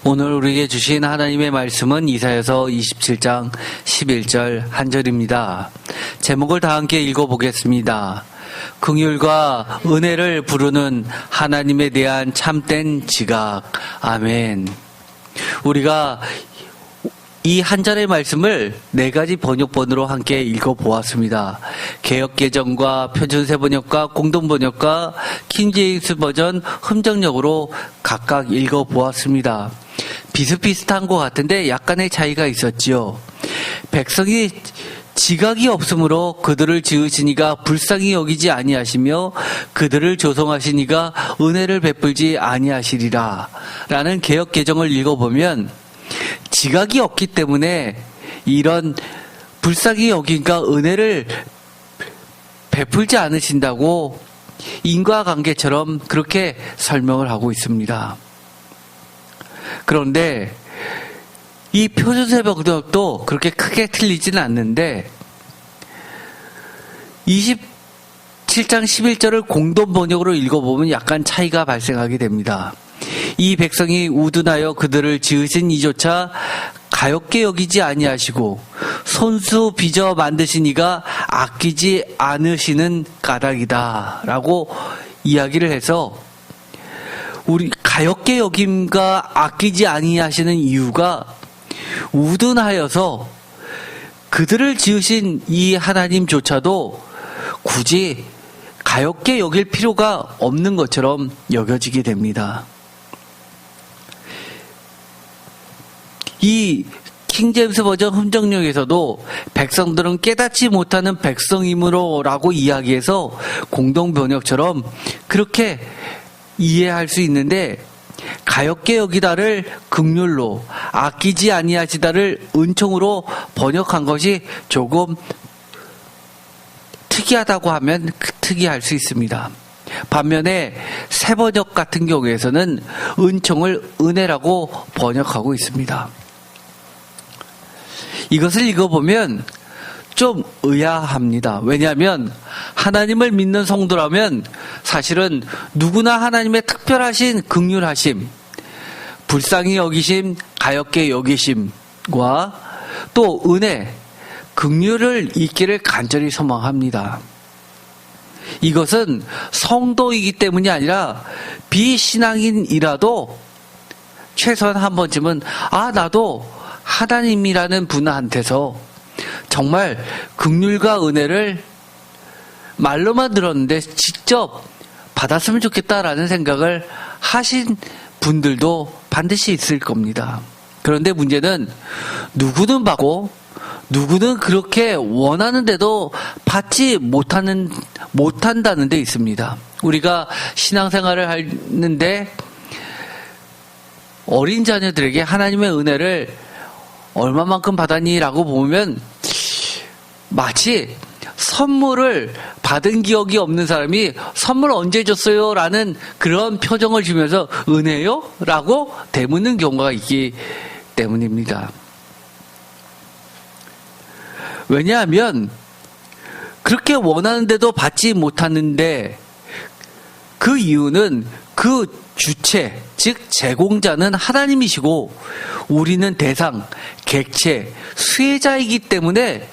오늘 우리에게 주신 하나님의 말씀은 이사야서 27장 11절 한 절입니다. 제목을 다 함께 읽어보겠습니다. 긍휼과 은혜를 부르는 하나님에 대한 참된 지각. 아멘. 우리가 이 한 절의 말씀을 4가지 번역본으로 함께 읽어보았습니다. 개역개정과 표준세번역과 공동번역과 킹제임스 버전 흠정역으로 각각 읽어보았습니다. 비슷비슷한 것 같은데 약간의 차이가 있었지요. 백성이 지각이 없으므로 그들을 지으시니가 불쌍히 여기지 아니하시며 그들을 조성하시니가 은혜를 베풀지 아니하시리라 라는 개역개정을 읽어보면 지각이 없기 때문에 이런 불쌍히 여긴가 은혜를 베풀지 않으신다고 인과관계처럼 그렇게 설명을 하고 있습니다. 그런데 이 표준세번역도 그렇게 크게 틀리지는 않는데 27장 11절을 공동번역으로 읽어보면 약간 차이가 발생하게 됩니다. 이 백성이 우둔하여 그들을 지으신 이조차 가엾게 여기지 아니하시고 손수 빚어 만드신 이가 아끼지 않으시는 까닭이다 라고 이야기를 해서 우리 가엾게 여김과 아끼지 아니하시는 이유가 우둔하여서 그들을 지으신 이 하나님조차도 굳이 가엾게 여길 필요가 없는 것처럼 여겨지게 됩니다. 이 킹제임스 버전 흠정역에서도 백성들은 깨닫지 못하는 백성이므로 라고 이야기해서 공동번역처럼 그렇게 이해할 수 있는데 가엾게 여기다를 긍휼로 아끼지 아니하시다를 은총으로 번역한 것이 조금 특이하다고 하면 특이할 수 있습니다. 반면에 새번역 같은 경우에서는 은총을 은혜라고 번역하고 있습니다. 이것을 읽어보면 좀 의아합니다. 왜냐하면 하나님을 믿는 성도라면 사실은 누구나 하나님의 특별하신 긍휼하심, 불쌍히 여기심, 가엾게 여기심과 또 은혜, 긍휼을 잊기를 간절히 소망합니다. 이것은 성도이기 때문이 아니라 비신앙인이라도 최소한 한 번쯤은 나도 하나님이라는 분한테서 정말 긍휼과 은혜를 말로만 들었는데 직접 받았으면 좋겠다라는 생각을 하신 분들도 반드시 있을 겁니다. 그런데 문제는 누구는 받고 누구는 그렇게 원하는데도 받지 못한다는 데 있습니다. 우리가 신앙생활을 하는데 어린 자녀들에게 하나님의 은혜를 얼마만큼 받았니? 라고 보면 마치 선물을 받은 기억이 없는 사람이 선물 언제 줬어요? 라는 그런 표정을 주면서 은혜요? 라고 되묻는 경우가 있기 때문입니다. 왜냐하면 그렇게 원하는데도 받지 못하는데 그 이유는 그 주체, 즉 제공자는 하나님이시고 우리는 대상, 객체, 수혜자이기 때문에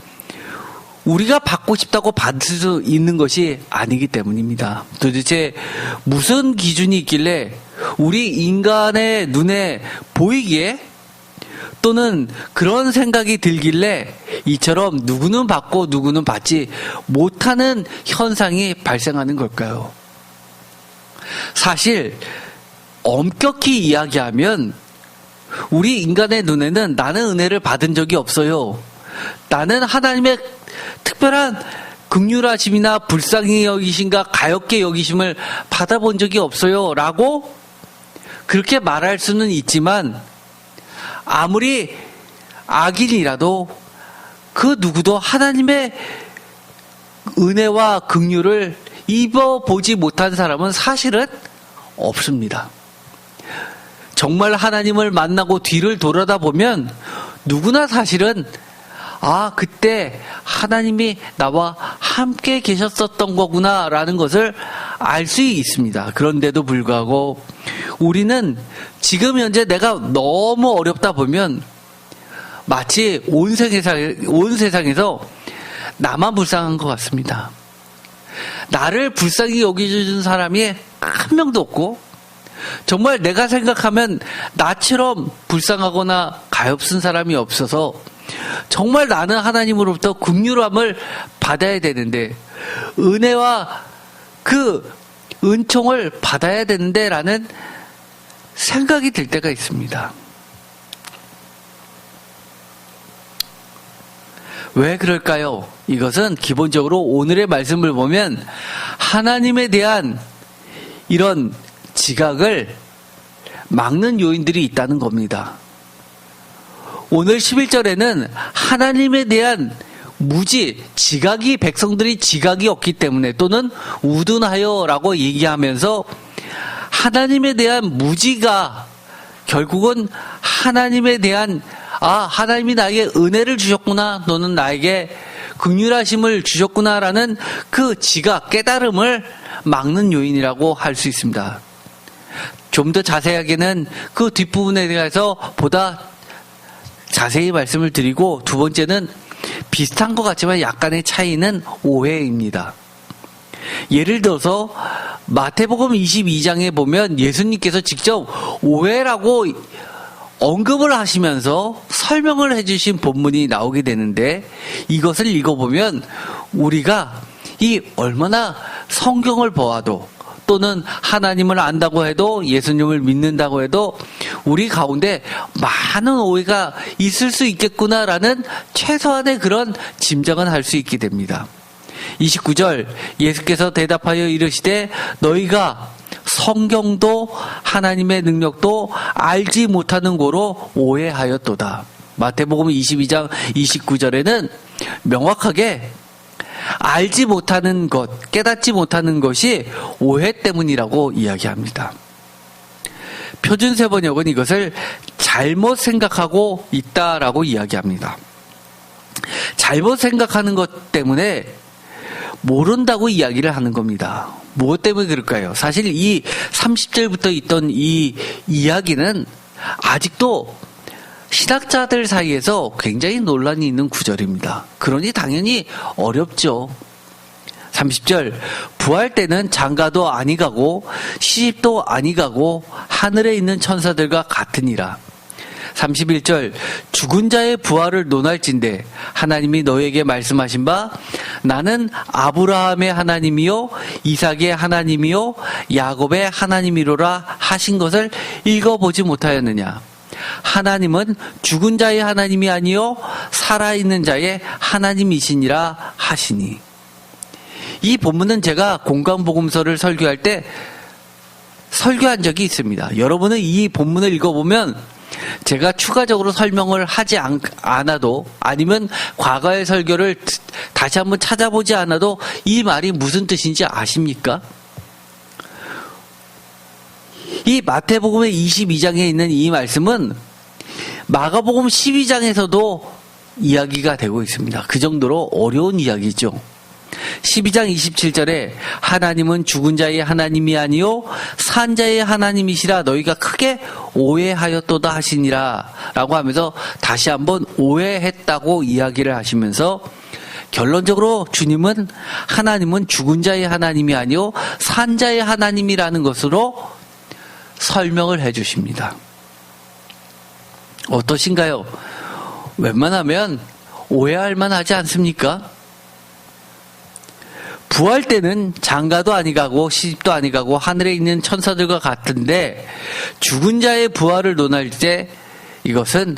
우리가 받고 싶다고 받을 수 있는 것이 아니기 때문입니다. 도대체 무슨 기준이 있길래 우리 인간의 눈에 보이기에 또는 그런 생각이 들길래 이처럼 누구는 받고 누구는 받지 못하는 현상이 발생하는 걸까요? 사실 엄격히 이야기하면 우리 인간의 눈에는 나는 은혜를 받은 적이 없어요. 나는 하나님의 특별한 긍휼하심이나 불쌍히 여기심과 가엾게 여기심을 받아본 적이 없어요. 라고 그렇게 말할 수는 있지만 아무리 악인이라도 그 누구도 하나님의 은혜와 긍휼을 입어보지 못한 사람은 사실은 없습니다. 정말 하나님을 만나고 뒤를 돌아다 보면 누구나 사실은 그때 하나님이 나와 함께 계셨었던 거구나라는 것을 알 수 있습니다. 그런데도 불구하고 우리는 지금 현재 내가 너무 어렵다 보면 마치 온 세상에서 나만 불쌍한 것 같습니다. 나를 불쌍히 여겨주는 사람이 한 명도 없고, 정말 내가 생각하면 나처럼 불쌍하거나 가엾은 사람이 없어서 정말 나는 하나님으로부터 긍휼함을 받아야 되는데, 은혜와 그 은총을 받아야 되는데 라는 생각이 들 때가 있습니다. 왜 그럴까요? 이것은 기본적으로 오늘의 말씀을 보면 하나님에 대한 이런 지각을 막는 요인들이 있다는 겁니다. 오늘 11절에는 하나님에 대한 지각이, 백성들이 지각이 없기 때문에, 또는 우둔하여라고 얘기하면서 하나님에 대한 무지가 결국은 하나님에 대한 하나님이 나에게 은혜를 주셨구나, 너는 나에게 긍휼하심을 주셨구나라는 그 지각, 깨달음을 막는 요인이라고 할 수 있습니다. 좀 더 자세하게는 그 뒷부분에 대해서 보다 자세히 말씀을 드리고, 두 번째는 비슷한 것 같지만 약간의 차이는 오해입니다. 예를 들어서 마태복음 22장에 보면 예수님께서 직접 오해라고 언급을 하시면서 설명을 해주신 본문이 나오게 되는데, 이것을 읽어보면 우리가 얼마나 성경을 보아도, 또는 하나님을 안다고 해도, 예수님을 믿는다고 해도 우리 가운데 많은 오해가 있을 수 있겠구나라는 최소한의 그런 짐작은 할 수 있게 됩니다. 29절, 예수께서 대답하여 이르시되 너희가 성경도 하나님의 능력도 알지 못하는 고로 오해하였도다. 마태복음 22장 29절에는 명확하게 알지 못하는 것, 깨닫지 못하는 것이 오해 때문이라고 이야기합니다. 표준세번역은 이것을 잘못 생각하고 있다라고 이야기합니다. 잘못 생각하는 것 때문에 모른다고 이야기를 하는 겁니다. 무엇 때문에 그럴까요? 사실 이 30절부터 있던 이 이야기는 아직도 신학자들 사이에서 굉장히 논란이 있는 구절입니다. 그러니 당연히 어렵죠. 30절, 부활 때는 장가도 아니 가고 시집도 아니 가고 하늘에 있는 천사들과 같으니라. 31절, 죽은 자의 부활을 논할진대 하나님이 너에게 말씀하신 바 나는 아브라함의 하나님이요 이삭의 하나님이요 야곱의 하나님이로라 하신 것을 읽어보지 못하였느냐. 하나님은 죽은 자의 하나님이 아니요 살아있는 자의 하나님이시니라 하시니. 이 본문은 제가 공강복음서를 설교할 때 설교한 적이 있습니다. 여러분은 이 본문을 읽어보면 제가 추가적으로 설명을 하지 않아도, 아니면 과거의 설교를 다시 한번 찾아보지 않아도 이 말이 무슨 뜻인지 아십니까? 이 마태복음의 22장에 있는 이 말씀은 마가복음 12장에서도 이야기가 되고 있습니다. 그 정도로 어려운 이야기죠. 12장 27절에 하나님은 죽은 자의 하나님이 아니요 산 자의 하나님이시라 너희가 크게 오해하였도다 하시니라 라고 하면서 다시 한번 오해했다고 이야기를 하시면서, 결론적으로 주님은 하나님은 죽은 자의 하나님이 아니요 산 자의 하나님이라는 것으로 설명을 해 주십니다. 어떠신가요? 웬만하면 오해할 만하지 않습니까? 부활 때는 장가도 아니 가고 시집도 아니 가고 하늘에 있는 천사들과 같은데, 죽은 자의 부활을 논할 때 이것은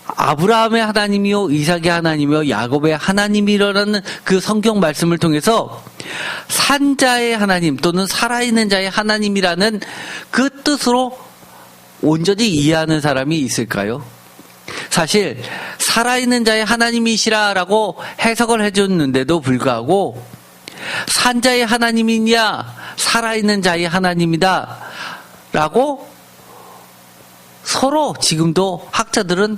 아브라함의 하나님이요 이삭의 하나님이요 야곱의 하나님이라는 그 성경 말씀을 통해서 산자의 하나님 또는 살아있는 자의 하나님이라는 그 뜻으로 온전히 이해하는 사람이 있을까요? 사실 살아있는 자의 하나님이시라라고 해석을 해줬는데도 불구하고 산자의 하나님이냐 살아있는 자의 하나님이다 라고 서로 지금도 학자들은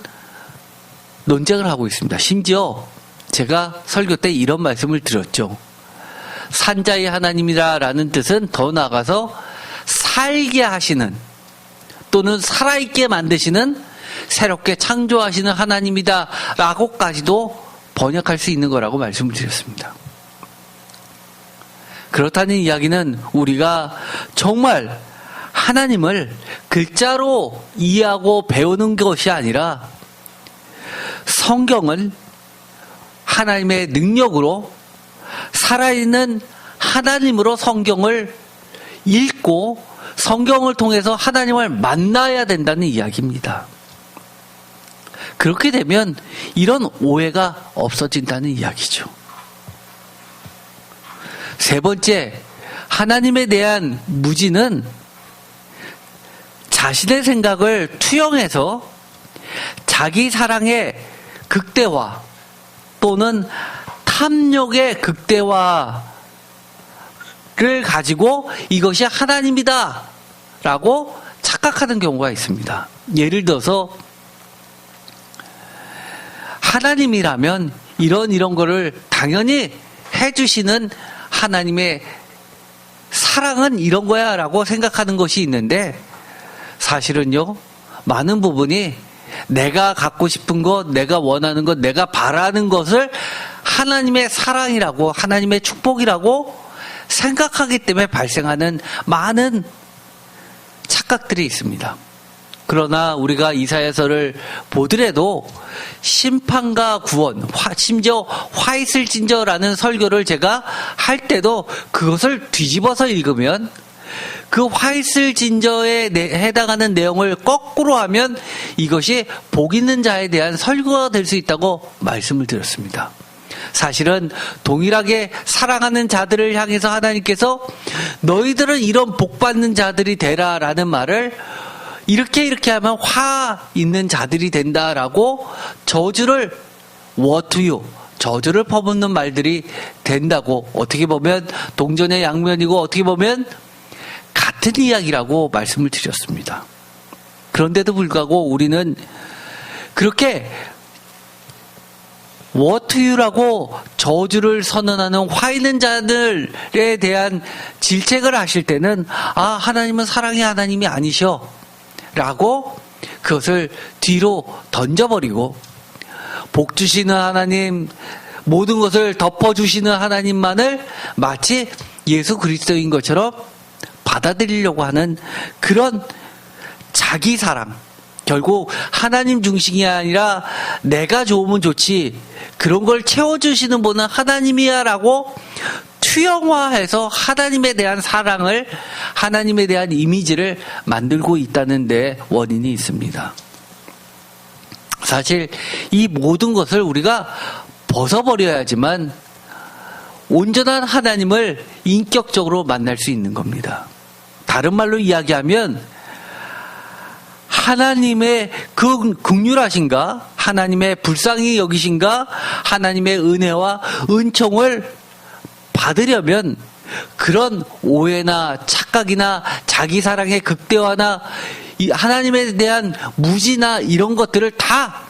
논쟁을 하고 있습니다. 심지어 제가 설교 때 이런 말씀을 드렸죠. 산자의 하나님이라는 뜻은 더 나아가서 살게 하시는 또는 살아있게 만드시는 새롭게 창조하시는 하나님이다 라고까지도 번역할 수 있는 거라고 말씀을 드렸습니다. 그렇다는 이야기는 우리가 정말 하나님을 글자로 이해하고 배우는 것이 아니라 성경을 하나님의 능력으로 살아있는 하나님으로 성경을 읽고 성경을 통해서 하나님을 만나야 된다는 이야기입니다. 그렇게 되면 이런 오해가 없어진다는 이야기죠. 세 번째, 하나님에 대한 무지는 자신의 생각을 투영해서 자기 사랑의 극대화 또는 탐욕의 극대화를 가지고 이것이 하나님이다 라고 착각하는 경우가 있습니다. 예를 들어서 하나님이라면 이런 거를 당연히 해주시는 하나님의 사랑은 이런 거야 라고 생각하는 것이 있는데, 사실은요, 많은 부분이 내가 갖고 싶은 것, 내가 원하는 것, 내가 바라는 것을 하나님의 사랑이라고, 하나님의 축복이라고 생각하기 때문에 발생하는 많은 착각들이 있습니다. 그러나 우리가 이사야서를 보더라도 심판과 구원, 심지어 화이슬 진저라는 설교를 제가 할 때도 그것을 뒤집어서 읽으면 그 화이슬 진저에 해당하는 내용을 거꾸로 하면 이것이 복 있는 자에 대한 설교가 될 수 있다고 말씀을 드렸습니다. 사실은 동일하게 사랑하는 자들을 향해서 하나님께서 너희들은 이런 복 받는 자들이 되라라는 말을 이렇게 하면 화 있는 자들이 된다라고 저주를 저주를 퍼붓는 말들이 된다고, 어떻게 보면 동전의 양면이고 어떻게 보면 같은 이야기라고 말씀을 드렸습니다. 그런데도 불구하고 우리는 그렇게 워투유라고 저주를 선언하는 화 있는 자들에 대한 질책을 하실 때는 하나님은 사랑의 하나님이 아니셔 라고 그것을 뒤로 던져버리고, 복 주시는 하나님, 모든 것을 덮어주시는 하나님만을 마치 예수 그리스도인 것처럼 받아들이려고 하는 그런 자기 사랑, 결국 하나님 중심이 아니라 내가 좋으면 좋지, 그런 걸 채워주시는 분은 하나님이야 라고 투영화해서 하나님에 대한 사랑을, 하나님에 대한 이미지를 만들고 있다는 데 원인이 있습니다. 사실 이 모든 것을 우리가 벗어버려야지만 온전한 하나님을 인격적으로 만날 수 있는 겁니다. 다른 말로 이야기하면 하나님의 그 긍휼하신가, 하나님의 불쌍히 여기신가, 하나님의 은혜와 은총을 받으려면 그런 오해나 착각이나 자기 사랑의 극대화나 이 하나님에 대한 무지나 이런 것들을 다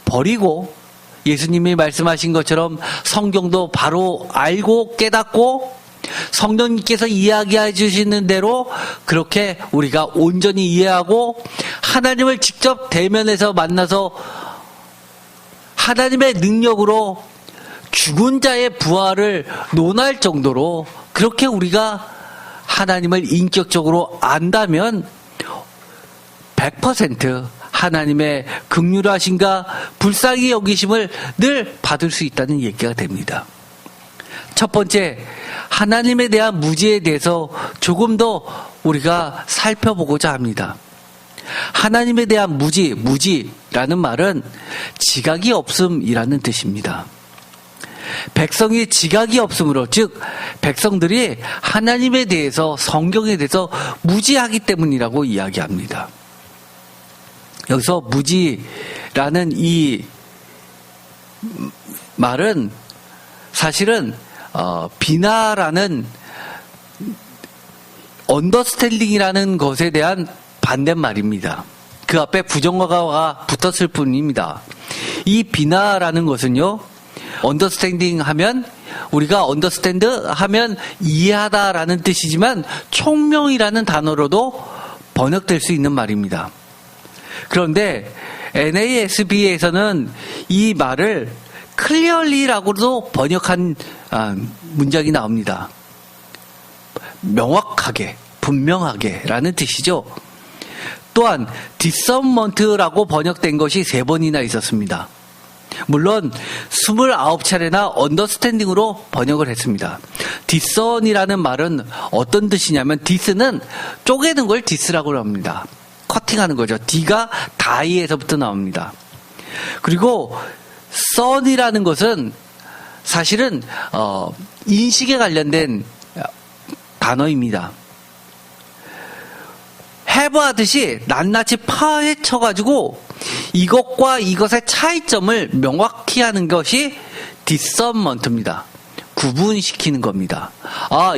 버리고 예수님이 말씀하신 것처럼 성경도 바로 알고 깨닫고 성령님께서 이야기해 주시는 대로 그렇게 우리가 온전히 이해하고 하나님을 직접 대면해서 만나서 하나님의 능력으로 죽은 자의 부활을 논할 정도로 그렇게 우리가 하나님을 인격적으로 안다면 100% 하나님의 긍휼하신가 불쌍히 여기심을 늘 받을 수 있다는 얘기가 됩니다. 첫 번째, 하나님에 대한 무지에 대해서 조금 더 우리가 살펴보고자 합니다. 하나님에 대한 무지라는 말은 지각이 없음이라는 뜻입니다. 백성이 지각이 없으므로, 즉 백성들이 하나님에 대해서, 성경에 대해서 무지하기 때문이라고 이야기합니다. 여기서 무지라는 이 말은 사실은 비나라는 언더스탠딩이라는 것에 대한 반대말입니다. 그 앞에 부정어가 붙었을 뿐입니다. 이 비나라는 것은요, 언더스탠딩 하면, 우리가 언더스탠드 하면 이해하다라는 뜻이지만 총명이라는 단어로도 번역될 수 있는 말입니다. 그런데 NASB에서는 이 말을 clearly라고도 번역한 문장이 나옵니다. 명확하게, 분명하게 라는 뜻이죠. 또한 discernment라고 번역된 것이 3번이나 있었습니다. 물론 29차례나 언더스탠딩으로 번역을 했습니다. discern이라는 말은 어떤 뜻이냐면 dis는 쪼개는 걸 dis라고 합니다. 커팅하는 거죠. D가 die에서부터 나옵니다. 그리고 son이라는 것은 사실은 인식에 관련된 단어입니다. have 하듯이 낱낱이 파헤쳐가지고 이것과 이것의 차이점을 명확히 하는 것이 discernment입니다. 구분시키는 겁니다.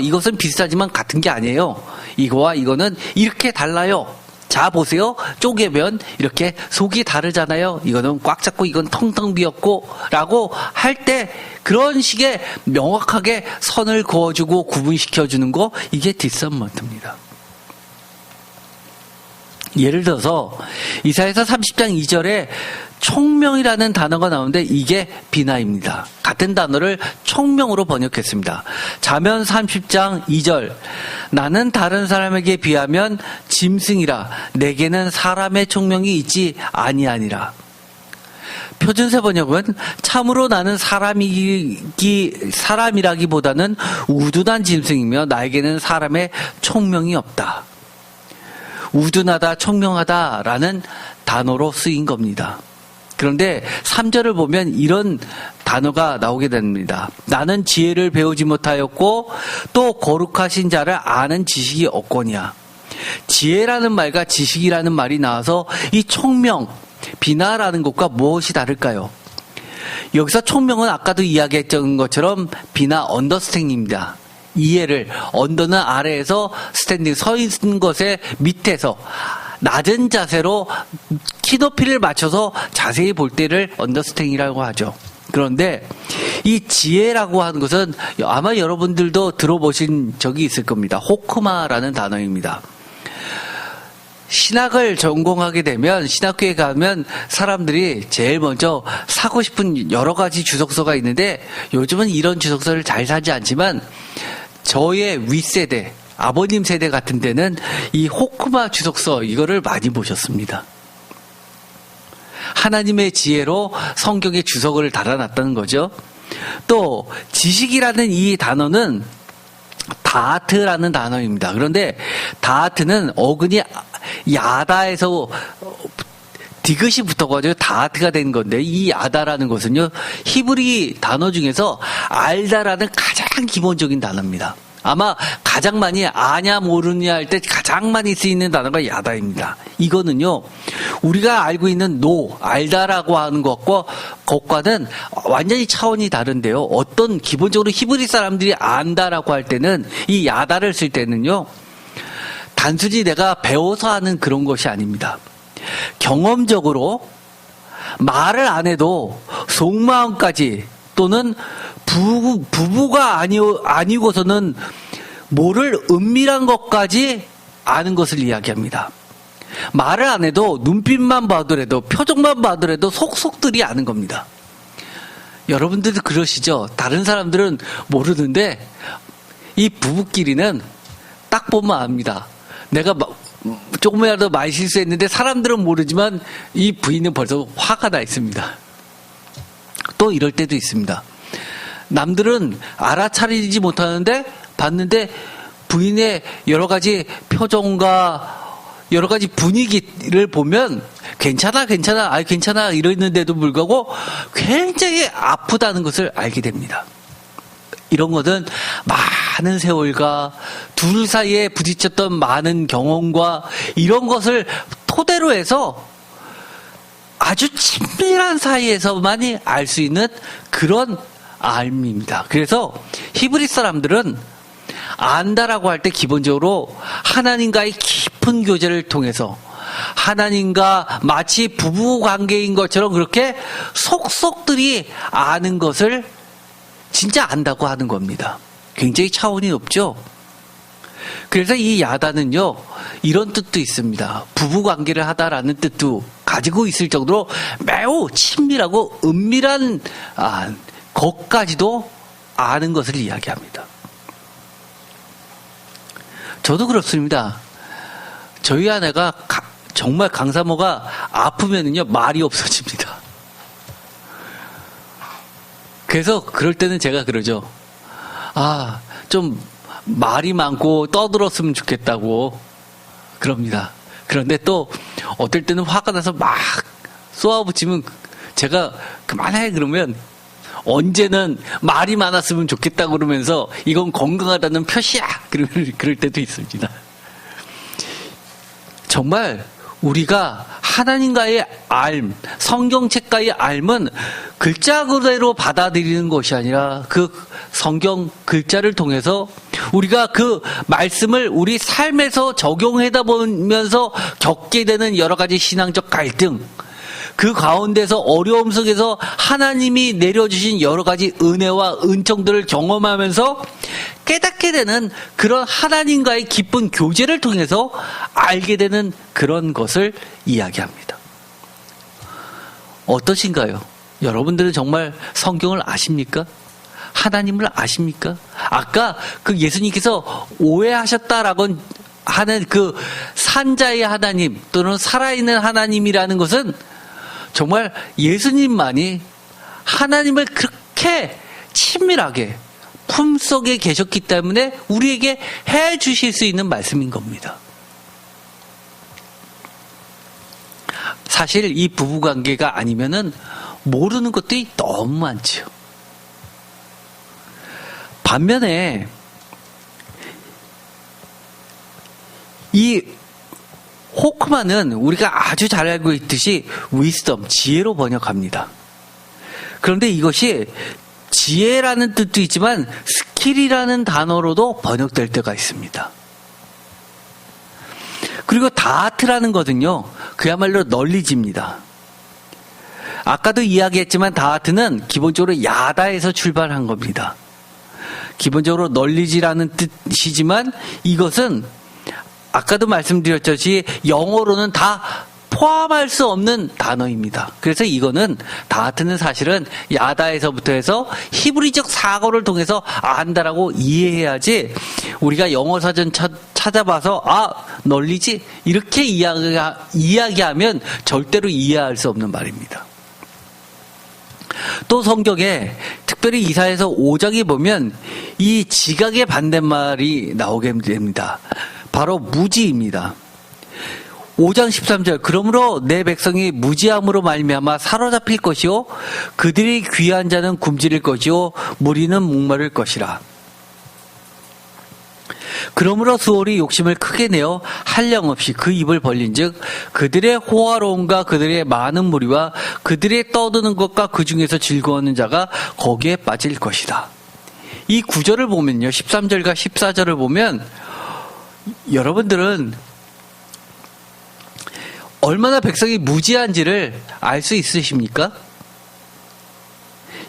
이것은 비슷하지만 같은 게 아니에요. 이거와 이거는 이렇게 달라요. 자, 보세요. 쪼개면 이렇게 속이 다르잖아요. 이거는 꽉 잡고 이건 텅텅 비었고 라고 할 때 그런 식의 명확하게 선을 그어주고 구분시켜주는 거, 이게 discernment입니다. 예를 들어서 이사야서 30장 2절에 총명이라는 단어가 나오는데 이게 비나입니다. 같은 단어를 총명으로 번역했습니다. 잠언 30장 2절, 나는 다른 사람에게 비하면 짐승이라 내게는 사람의 총명이 있지 아니하니라. 표준세 번역은 참으로 나는 사람이라기보다는 우둔한 짐승이며 나에게는 사람의 총명이 없다. 우둔하다, 총명하다라는 단어로 쓰인 겁니다. 그런데 3절을 보면 이런 단어가 나오게 됩니다. 나는 지혜를 배우지 못하였고 또 거룩하신 자를 아는 지식이 없거니와. 지혜라는 말과 지식이라는 말이 나와서 이 총명, 비나라는 것과 무엇이 다를까요? 여기서 총명은 아까도 이야기했던 것처럼 비나 언더스탠딩입니다. 이해를, 언더는 아래에서 스탠딩, 서 있는 것의 밑에서 낮은 자세로 키높이를 맞춰서 자세히 볼 때를 언더스탠딩이라고 하죠. 그런데 이 지혜라고 하는 것은 아마 여러분들도 들어보신 적이 있을 겁니다. 호크마라는 단어입니다. 신학을 전공하게 되면, 신학교에 가면 사람들이 제일 먼저 사고 싶은 여러 가지 주석서가 있는데 요즘은 이런 주석서를 잘 사지 않지만 저의 윗세대, 아버님 세대 같은 데는 이 호크마 주석서 이거를 많이 보셨습니다. 하나님의 지혜로 성경에 주석을 달아놨다는 거죠. 또 지식이라는 이 단어는 다트라는 단어입니다. 그런데 다트는 어근이 야다에서 디귿이 붙어가지고 다트가 된 건데, 이 야다라는 것은요, 히브리 단어 중에서 알다라는 가장 기본적인 단어입니다. 아마 가장 많이 아냐 모르냐 할 때 가장 많이 쓰이는 단어가 야다입니다. 이거는요, 우리가 알고 있는 알다라고 하는 것과는 완전히 차원이 다른데요. 어떤 기본적으로 히브리 사람들이 안다라고 할 때는, 이 야다를 쓸 때는요, 단순히 내가 배워서 하는 그런 것이 아닙니다. 경험적으로 말을 안 해도 속마음까지, 또는 부부가 아니고서는 모를 은밀한 것까지 아는 것을 이야기합니다. 말을 안 해도 눈빛만 봐더라도, 표정만 봐더라도 속속들이 아는 겁니다. 여러분들도 그러시죠? 다른 사람들은 모르는데 이 부부끼리는 딱 보면 압니다. 내가 조금이라도 말 실수했는데 사람들은 모르지만 이 부인은 벌써 화가 나 있습니다. 또 이럴 때도 있습니다. 남들은 알아차리지 못하는데 봤는데 부인의 여러 가지 표정과 여러 가지 분위기를 보면 괜찮아 이러는데도 불구하고 굉장히 아프다는 것을 알게 됩니다. 이런 것은 많은 세월과 둘 사이에 부딪혔던 많은 경험과 이런 것을 토대로 해서 아주 친밀한 사이에서만이 알 수 있는 그런 알입니다. 그래서 히브리 사람들은 안다라고 할 때 기본적으로 하나님과의 깊은 교제를 통해서 하나님과 마치 부부 관계인 것처럼 그렇게 속속들이 아는 것을 진짜 안다고 하는 겁니다. 굉장히 차원이 높죠. 그래서 이 야단은요, 이런 뜻도 있습니다. 부부 관계를 하다라는 뜻도 가지고 있을 정도로 매우 친밀하고 은밀한 것까지도 아는 것을 이야기합니다. 저도 그렇습니다. 저희 아내가 정말 강사모가 아프면은요, 말이 없어집니다. 그래서 그럴 때는 제가 그러죠. 좀 말이 많고 떠들었으면 좋겠다고 그럽니다. 그런데 또 어떨 때는 화가 나서 막 쏘아붙이면 제가 그만해 그러면 언제는 말이 많았으면 좋겠다고 그러면서 이건 건강하다는 표시야 그럴 때도 있습니다. 정말 우리가 하나님과의 알, 성경책과의 알은 글자 그대로 받아들이는 것이 아니라 그 성경 글자를 통해서 우리가 그 말씀을 우리 삶에서 적용하다 보면서 겪게 되는 여러 가지 신앙적 갈등, 그 가운데서 어려움 속에서 하나님이 내려주신 여러 가지 은혜와 은총들을 경험하면서 깨닫게 되는 그런 하나님과의 기쁜 교제를 통해서 알게 되는 그런 것을 이야기합니다. 어떠신가요? 여러분들은 정말 성경을 아십니까? 하나님을 아십니까? 아까 그 예수님께서 오해하셨다라고 하는 그 산자의 하나님 또는 살아있는 하나님이라는 것은 정말 예수님만이 하나님을 그렇게 친밀하게 품속에 계셨기 때문에 우리에게 해 주실 수 있는 말씀인 겁니다. 사실 이 부부관계가 아니면은 모르는 것들이 너무 많죠. 반면에 이 호크만은 우리가 아주 잘 알고 있듯이 wisdom, 지혜로 번역합니다. 그런데 이것이 지혜라는 뜻도 있지만 스킬이라는 단어로도 번역될 때가 있습니다. 그리고 다트라는 것은요, 그야말로 널리지입니다. 아까도 이야기했지만 다트는 기본적으로 야다에서 출발한 겁니다. 기본적으로 널리지라는 뜻이지만 이것은 아까도 말씀드렸듯이 영어로는 다 포함할 수 없는 단어입니다. 그래서 이거는 다트는 사실은 야다에서부터 해서 히브리적 사고를 통해서 안다라고 이해해야지 우리가 영어 사전 찾아봐서 널리지 이렇게 이야기하면 절대로 이해할 수 없는 말입니다. 또 성경에 특별히 이사야서 5장에 보면 이 지각의 반대말이 나오게 됩니다. 바로 무지입니다. 5장 13절 그러므로 내 백성이 무지함으로 말미암아 사로잡힐 것이요 그들이 귀한 자는 굶주릴 것이요 무리는 목마를 것이라. 그러므로 수월이 욕심을 크게 내어 한량없이 그 입을 벌린즉 그들의 호화로움과 그들의 많은 무리와 그들의 떠드는 것과 그 중에서 즐거워하는 자가 거기에 빠질 것이다. 이 구절을 보면요, 13절과 14절을 보면 여러분들은 얼마나 백성이 무지한지를 알 수 있으십니까?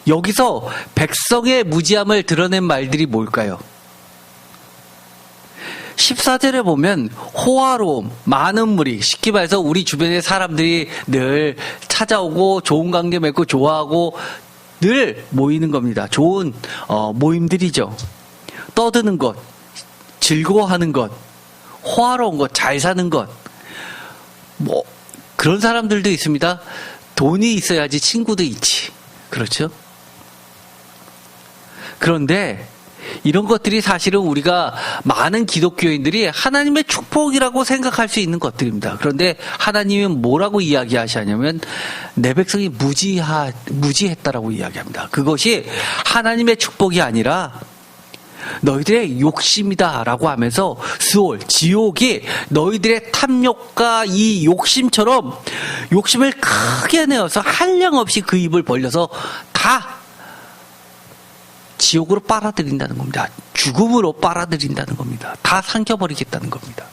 여기서 백성의 무지함을 드러낸 말들이 뭘까요? 14절에 보면 호화로움, 많은 무리, 쉽게 말해서 우리 주변의 사람들이 늘 찾아오고 좋은 관계 맺고 좋아하고 늘 모이는 겁니다. 좋은 모임들이죠. 떠드는 것, 즐거워하는 것, 호화로운 것, 잘 사는 것. 그런 사람들도 있습니다. 돈이 있어야지 친구도 있지. 그렇죠? 그런데 이런 것들이 사실은 우리가 많은 기독교인들이 하나님의 축복이라고 생각할 수 있는 것들입니다. 그런데 하나님은 뭐라고 이야기하시냐면 내 백성이 무지했다라고 이야기합니다. 그것이 하나님의 축복이 아니라 너희들의 욕심이다라고 하면서 수월, 지옥이 너희들의 탐욕과 이 욕심처럼 욕심을 크게 내어서 한량없이 그 입을 벌려서 다 지옥으로 빨아들인다는 겁니다. 죽음으로 빨아들인다는 겁니다. 다 삼켜버리겠다는 겁니다.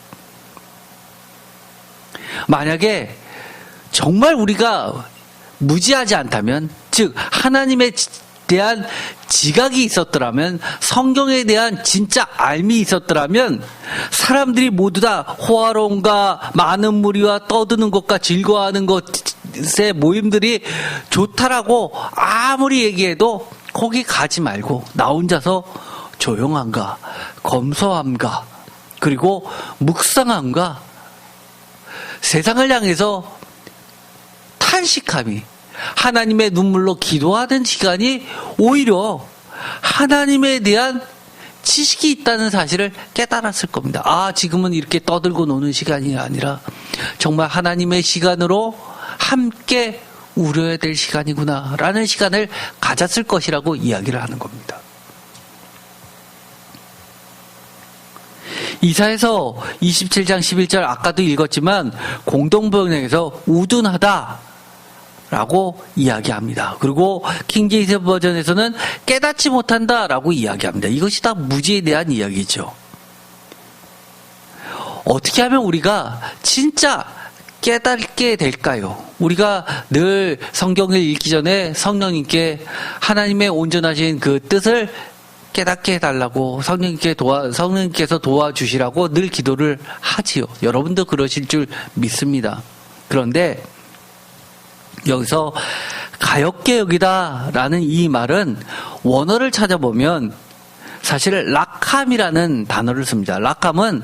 만약에 정말 우리가 무지하지 않다면, 즉 하나님에 대한 지각이 있었더라면, 성경에 대한 진짜 알미 있었더라면 사람들이 모두 다 호화로움과 많은 무리와 떠드는 것과 즐거워하는 것의 모임들이 좋다라고 아무리 얘기해도 거기 가지 말고 나 혼자서 조용함과 검소함과 그리고 묵상함과 세상을 향해서 탄식함이, 하나님의 눈물로 기도하는 시간이 오히려 하나님에 대한 지식이 있다는 사실을 깨달았을 겁니다. 아, 지금은 이렇게 떠들고 노는 시간이 아니라 정말 하나님의 시간으로 함께 우려야 될 시간이구나 라는 시간을 가졌을 것이라고 이야기를 하는 겁니다. 이사야서 27장 11절 아까도 읽었지만 공동번역에서 우둔하다 라고 이야기합니다. 그리고 킹제임스 버전에서는 깨닫지 못한다 라고 이야기합니다. 이것이 다 무지에 대한 이야기죠. 어떻게 하면 우리가 진짜 깨닫게 될까요? 우리가 늘 성경을 읽기 전에 성령님께 하나님의 온전하신 그 뜻을 깨닫게 해달라고 성령님께서 도와주시라고 늘 기도를 하지요. 여러분도 그러실 줄 믿습니다. 그런데 여기서 가엾게 여기다 라는 이 말은 원어를 찾아보면 사실 락함이라는 단어를 씁니다. 락함은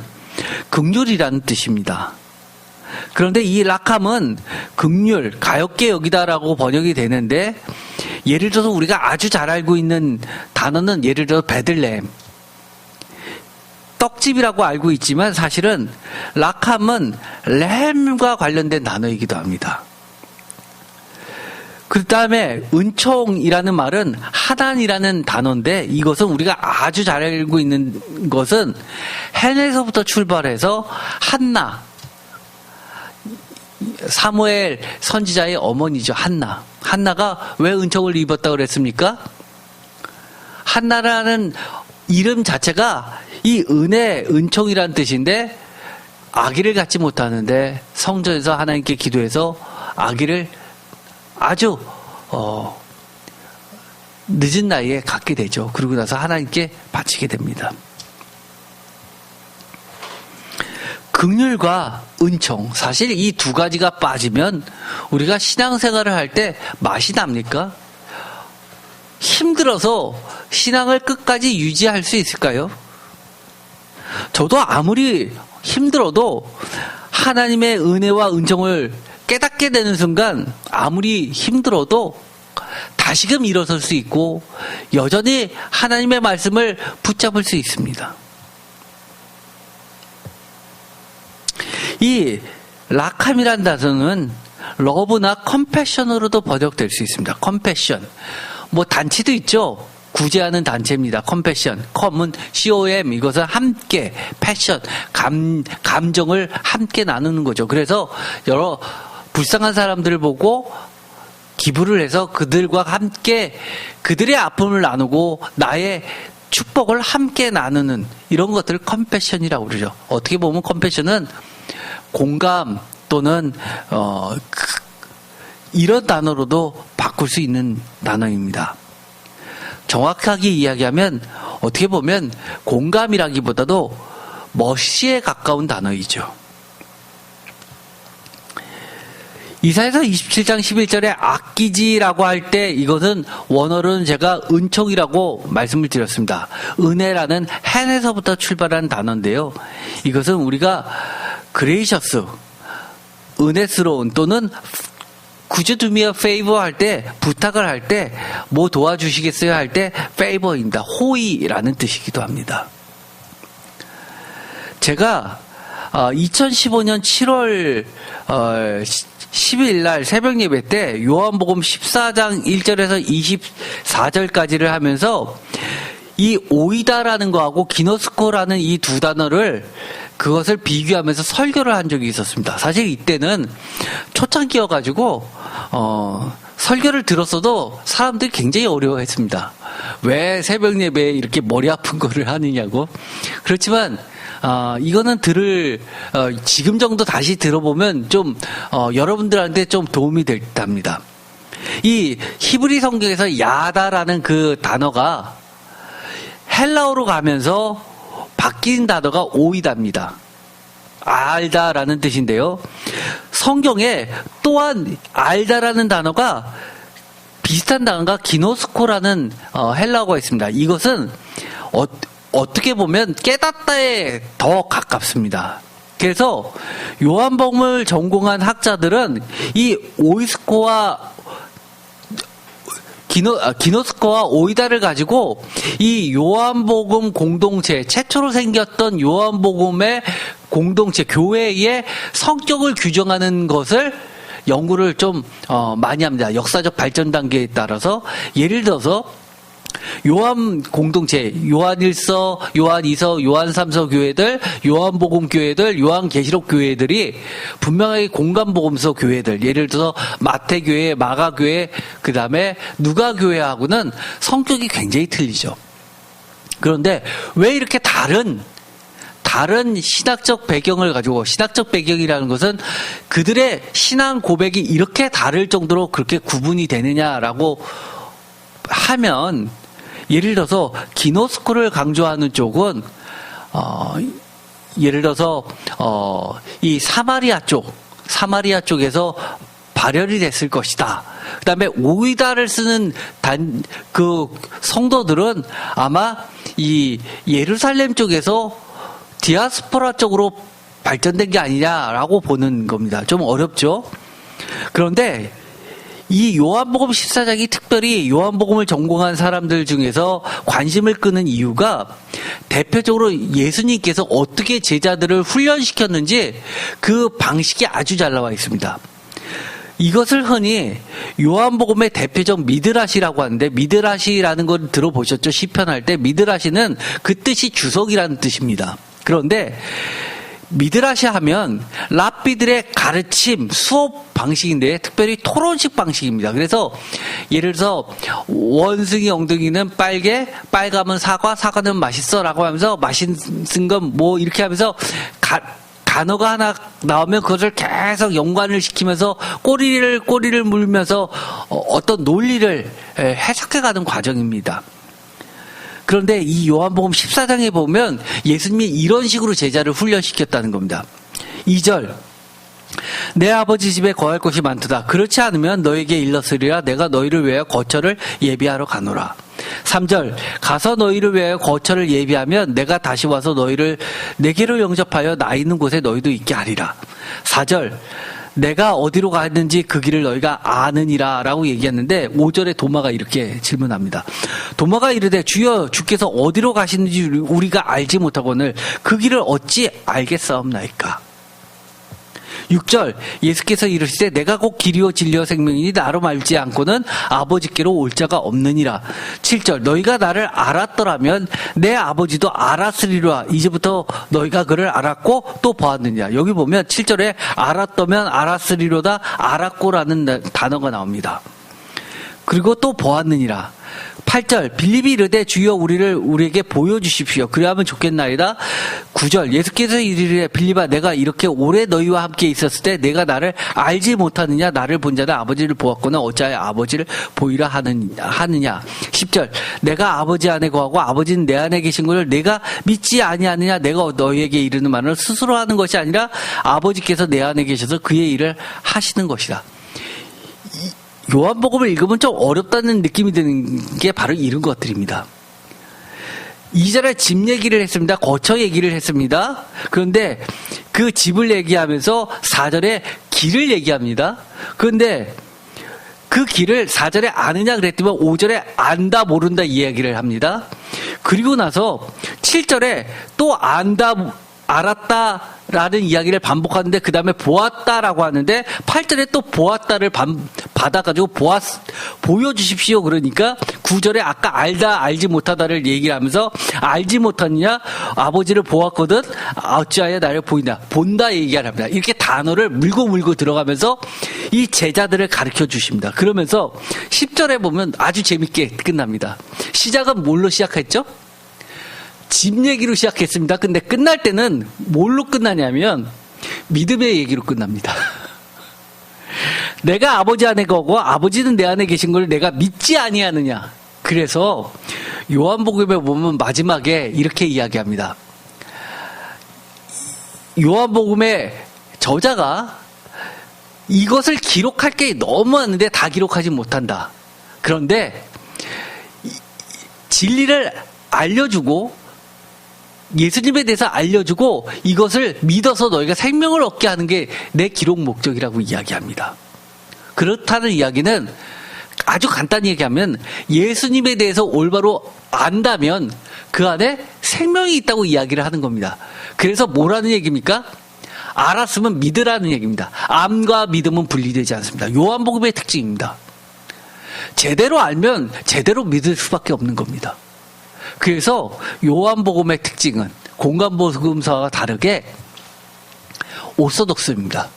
긍휼이라는 뜻입니다. 그런데 이 락함은 긍휼, 가엾게 여기다라고 번역이 되는데, 예를 들어서 우리가 아주 잘 알고 있는 단어는 예를 들어서 베들레헴, 떡집이라고 알고 있지만 사실은 락함은 램과 관련된 단어이기도 합니다. 그 다음에 은총이라는 말은 하단이라는 단어인데, 이것은 우리가 아주 잘 알고 있는 것은 헨에서부터 출발해서 한나, 사무엘 선지자의 어머니죠. 한나가 왜 은총을 입었다고 그랬습니까? 한나라는 이름 자체가 이 은총이라는 뜻인데, 아기를 갖지 못하는데 성전에서 하나님께 기도해서 아기를 아주 늦은 나이에 갖게 되죠. 그러고 나서 하나님께 바치게 됩니다. 긍휼과 은총, 사실 이 두 가지가 빠지면 우리가 신앙생활을 할 때 맛이 납니까? 힘들어서 신앙을 끝까지 유지할 수 있을까요? 저도 아무리 힘들어도 하나님의 은혜와 은총을 깨닫게 되는 순간 아무리 힘들어도 다시금 일어설 수 있고 여전히 하나님의 말씀을 붙잡을 수 있습니다. 이 락함이라는 단어는 러브나 컴패션으로도 번역될 수 있습니다. 컴패션. 뭐 단체도 있죠. 구제하는 단체입니다. 컴패션. 컴은 COM, 이것은 함께, 패션, 감정을 함께 나누는 거죠. 그래서 여러 불쌍한 사람들을 보고 기부를 해서 그들과 함께 그들의 아픔을 나누고 나의 축복을 함께 나누는 이런 것들을 컴패션이라고 그러죠. 어떻게 보면 컴패션은 공감 또는 이런 단어로도 바꿀 수 있는 단어입니다. 정확하게 이야기하면 어떻게 보면 공감이라기보다도 머시에 가까운 단어이죠. 이사야서 27장 11절에 아끼지라고 할 때 이것은 원어로는 제가 은총이라고 말씀을 드렸습니다. 은혜라는 헨에서부터 출발한 단어인데요. 이것은 우리가 그레이셔스, 은혜스러운 또는 could you do me a favor 할 때, 부탁을 할 때, 뭐 도와주시겠어요 할 때 favor입니다. 호의라는 뜻이기도 합니다. 제가 2015년 7월 10일 날 새벽 예배 때 요한복음 14장 1절에서 24절까지를 하면서 이 오이다라는 거하고 기노스코라는 이 두 단어를 그것을 비교하면서 설교를 한 적이 있었습니다. 사실 이때는 초창기여가지고 설교를 들었어도 사람들이 굉장히 어려워했습니다. 왜 새벽 예배에 이렇게 머리 아픈 거를 하느냐고. 그렇지만 이거는 지금 정도 다시 들어보면 좀 여러분들한테 좀 도움이 될 듯합니다. 이 히브리 성경에서 야다라는 그 단어가 헬라어로 가면서 바뀐 단어가 오이다입니다. 알다라는 뜻인데요. 성경에 또한 알다라는 단어가 비슷한 단어가 기노스코라는 헬라어가 있습니다. 이것은 어떻게 보면 깨닫다에 더 가깝습니다. 그래서 요한복음을 전공한 학자들은 이 오이스코와 기노스코와 오이다를 가지고 이 요한복음 공동체, 최초로 생겼던 요한복음의 공동체, 교회의 성격을 규정하는 것을 연구를 좀 많이 합니다. 역사적 발전 단계에 따라서. 예를 들어서 요한 공동체, 요한 1서, 요한 2서, 요한 3서 교회들, 요한복음 교회들, 요한계시록 교회들이 분명하게 공간복음서 교회들, 예를 들어서 마태교회, 마가교회, 그 다음에 누가교회하고는 성격이 굉장히 틀리죠. 그런데 왜 이렇게 다른 신학적 배경을 가지고, 신학적 배경이라는 것은 그들의 신앙 고백이 이렇게 다를 정도로 그렇게 구분이 되느냐라고 하면, 예를 들어서 기노스코를 강조하는 쪽은 예를 들어서 이 사마리아 쪽에서 발현이 됐을 것이다. 그다음에 오이다를 쓰는 그 성도들은 아마 이 예루살렘 쪽에서 디아스포라 쪽으로 발전된 게 아니냐라고 보는 겁니다. 좀 어렵죠? 그런데 이 요한복음 14장이 특별히 요한복음을 전공한 사람들 중에서 관심을 끄는 이유가 대표적으로 예수님께서 어떻게 제자들을 훈련시켰는지 그 방식이 아주 잘 나와 있습니다. 이것을 흔히 요한복음의 대표적 미드라시라고 하는데, 미드라시라는 걸 들어보셨죠? 시편할 때 미드라시는 그 뜻이 주석이라는 뜻입니다. 그런데 미드라시 하면 랍비들의 가르침, 수업 방식인데 특별히 토론식 방식입니다. 그래서 예를 들어서 원숭이 엉덩이는 빨가면 사과는 맛있어 라고 하면서 맛있은 건 뭐 이렇게 하면서 단어가 하나 나오면 그것을 계속 연관을 시키면서 꼬리를 물면서 어떤 논리를 해석해가는 과정입니다. 그런데 이 요한복음 14장에 보면 예수님이 이런 식으로 제자를 훈련시켰다는 겁니다. 2절, 내 아버지 집에 거할 곳이 많도다. 그렇지 않으면 너에게 일렀으리라. 내가 너희를 위하여 거처를 예비하러 가노라. 3절, 가서 너희를 위하여 거처를 예비하면 내가 다시 와서 너희를 내게로 영접하여 나 있는 곳에 너희도 있게 하리라. 4절, 내가 어디로 가는지 그 길을 너희가 아느니라 라고 얘기했는데 5절에 도마가 이렇게 질문합니다. 도마가 이르되 주여, 주께서 어디로 가시는지 우리가 알지 못하거늘 그 길을 어찌 알겠사옵나이까. 6절, 예수께서 이르시되 내가 곧 길이요 진리요 생명이니 나로 말지 않고는 아버지께로 올 자가 없느니라. 7절, 너희가 나를 알았더라면 내 아버지도 알았으리라. 이제부터 너희가 그를 알았고 또 보았느냐. 여기 보면 7절에 알았더면 알았으리로다, 알았고라는 단어가 나옵니다. 그리고 또 보았느니라. 8절, 빌립이 이르되 주여 우리에게 보여주십시오. 그래야면 좋겠나이다. 9절, 예수께서 이르되 빌립아, 내가 이렇게 오래 너희와 함께 있었을 때 내가 나를 알지 못하느냐. 나를 본 자는 아버지를 보았거나 어찌하여 아버지를 보이라 하느냐. 10절, 내가 아버지 안에 거하고 아버지는 내 안에 계신 것을 내가 믿지 아니하느냐. 내가 너희에게 이르는 말을 스스로 하는 것이 아니라 아버지께서 내 안에 계셔서 그의 일을 하시는 것이다. 요한복음을 읽으면 좀 어렵다는 느낌이 드는 게 바로 이런 것들입니다. 2절에 집 얘기를 했습니다. 거처 얘기를 했습니다. 그런데 그 집을 얘기하면서 4절에 길을 얘기합니다. 그런데 그 길을 4절에 아느냐 그랬더니 5절에 안다 모른다 이야기를 합니다. 그리고 나서 7절에 또 안다 알았다라는 이야기를 반복하는데 그 다음에 보았다라고 하는데 8절에 또 보았다를 받아가지고 보여주십시오. 그러니까 9절에 아까 알다 알지 못하다를 얘기를 하면서 알지 못하느냐 아버지를 보았거든 어찌하여 나를 보이나 본다 얘기를 합니다. 이렇게 단어를 물고 들어가면서 이 제자들을 가르쳐 주십니다. 그러면서 10절에 보면 아주 재밌게 끝납니다. 시작은 뭘로 시작했죠? 집 얘기로 시작했습니다. 근데 끝날 때는 뭘로 끝나냐면 믿음의 얘기로 끝납니다. 내가 아버지 안에 거고 아버지는 내 안에 계신 걸 내가 믿지 아니하느냐. 그래서 요한복음에 보면 마지막에 이렇게 이야기합니다. 요한복음의 저자가 이것을 기록할 게 너무 많은데 다 기록하지 못한다. 그런데 진리를 알려주고 예수님에 대해서 알려주고 이것을 믿어서 너희가 생명을 얻게 하는 게 내 기록 목적이라고 이야기합니다. 그렇다는 이야기는 아주 간단히 얘기하면 예수님에 대해서 올바로 안다면 그 안에 생명이 있다고 이야기를 하는 겁니다. 그래서 뭐라는 얘기입니까? 알았으면 믿으라는 얘기입니다. 암과 믿음은 분리되지 않습니다. 요한복음의 특징입니다. 제대로 알면 제대로 믿을 수밖에 없는 겁니다. 그래서 요한복음의 특징은 공간복음서와 다르게 오소독스입니다.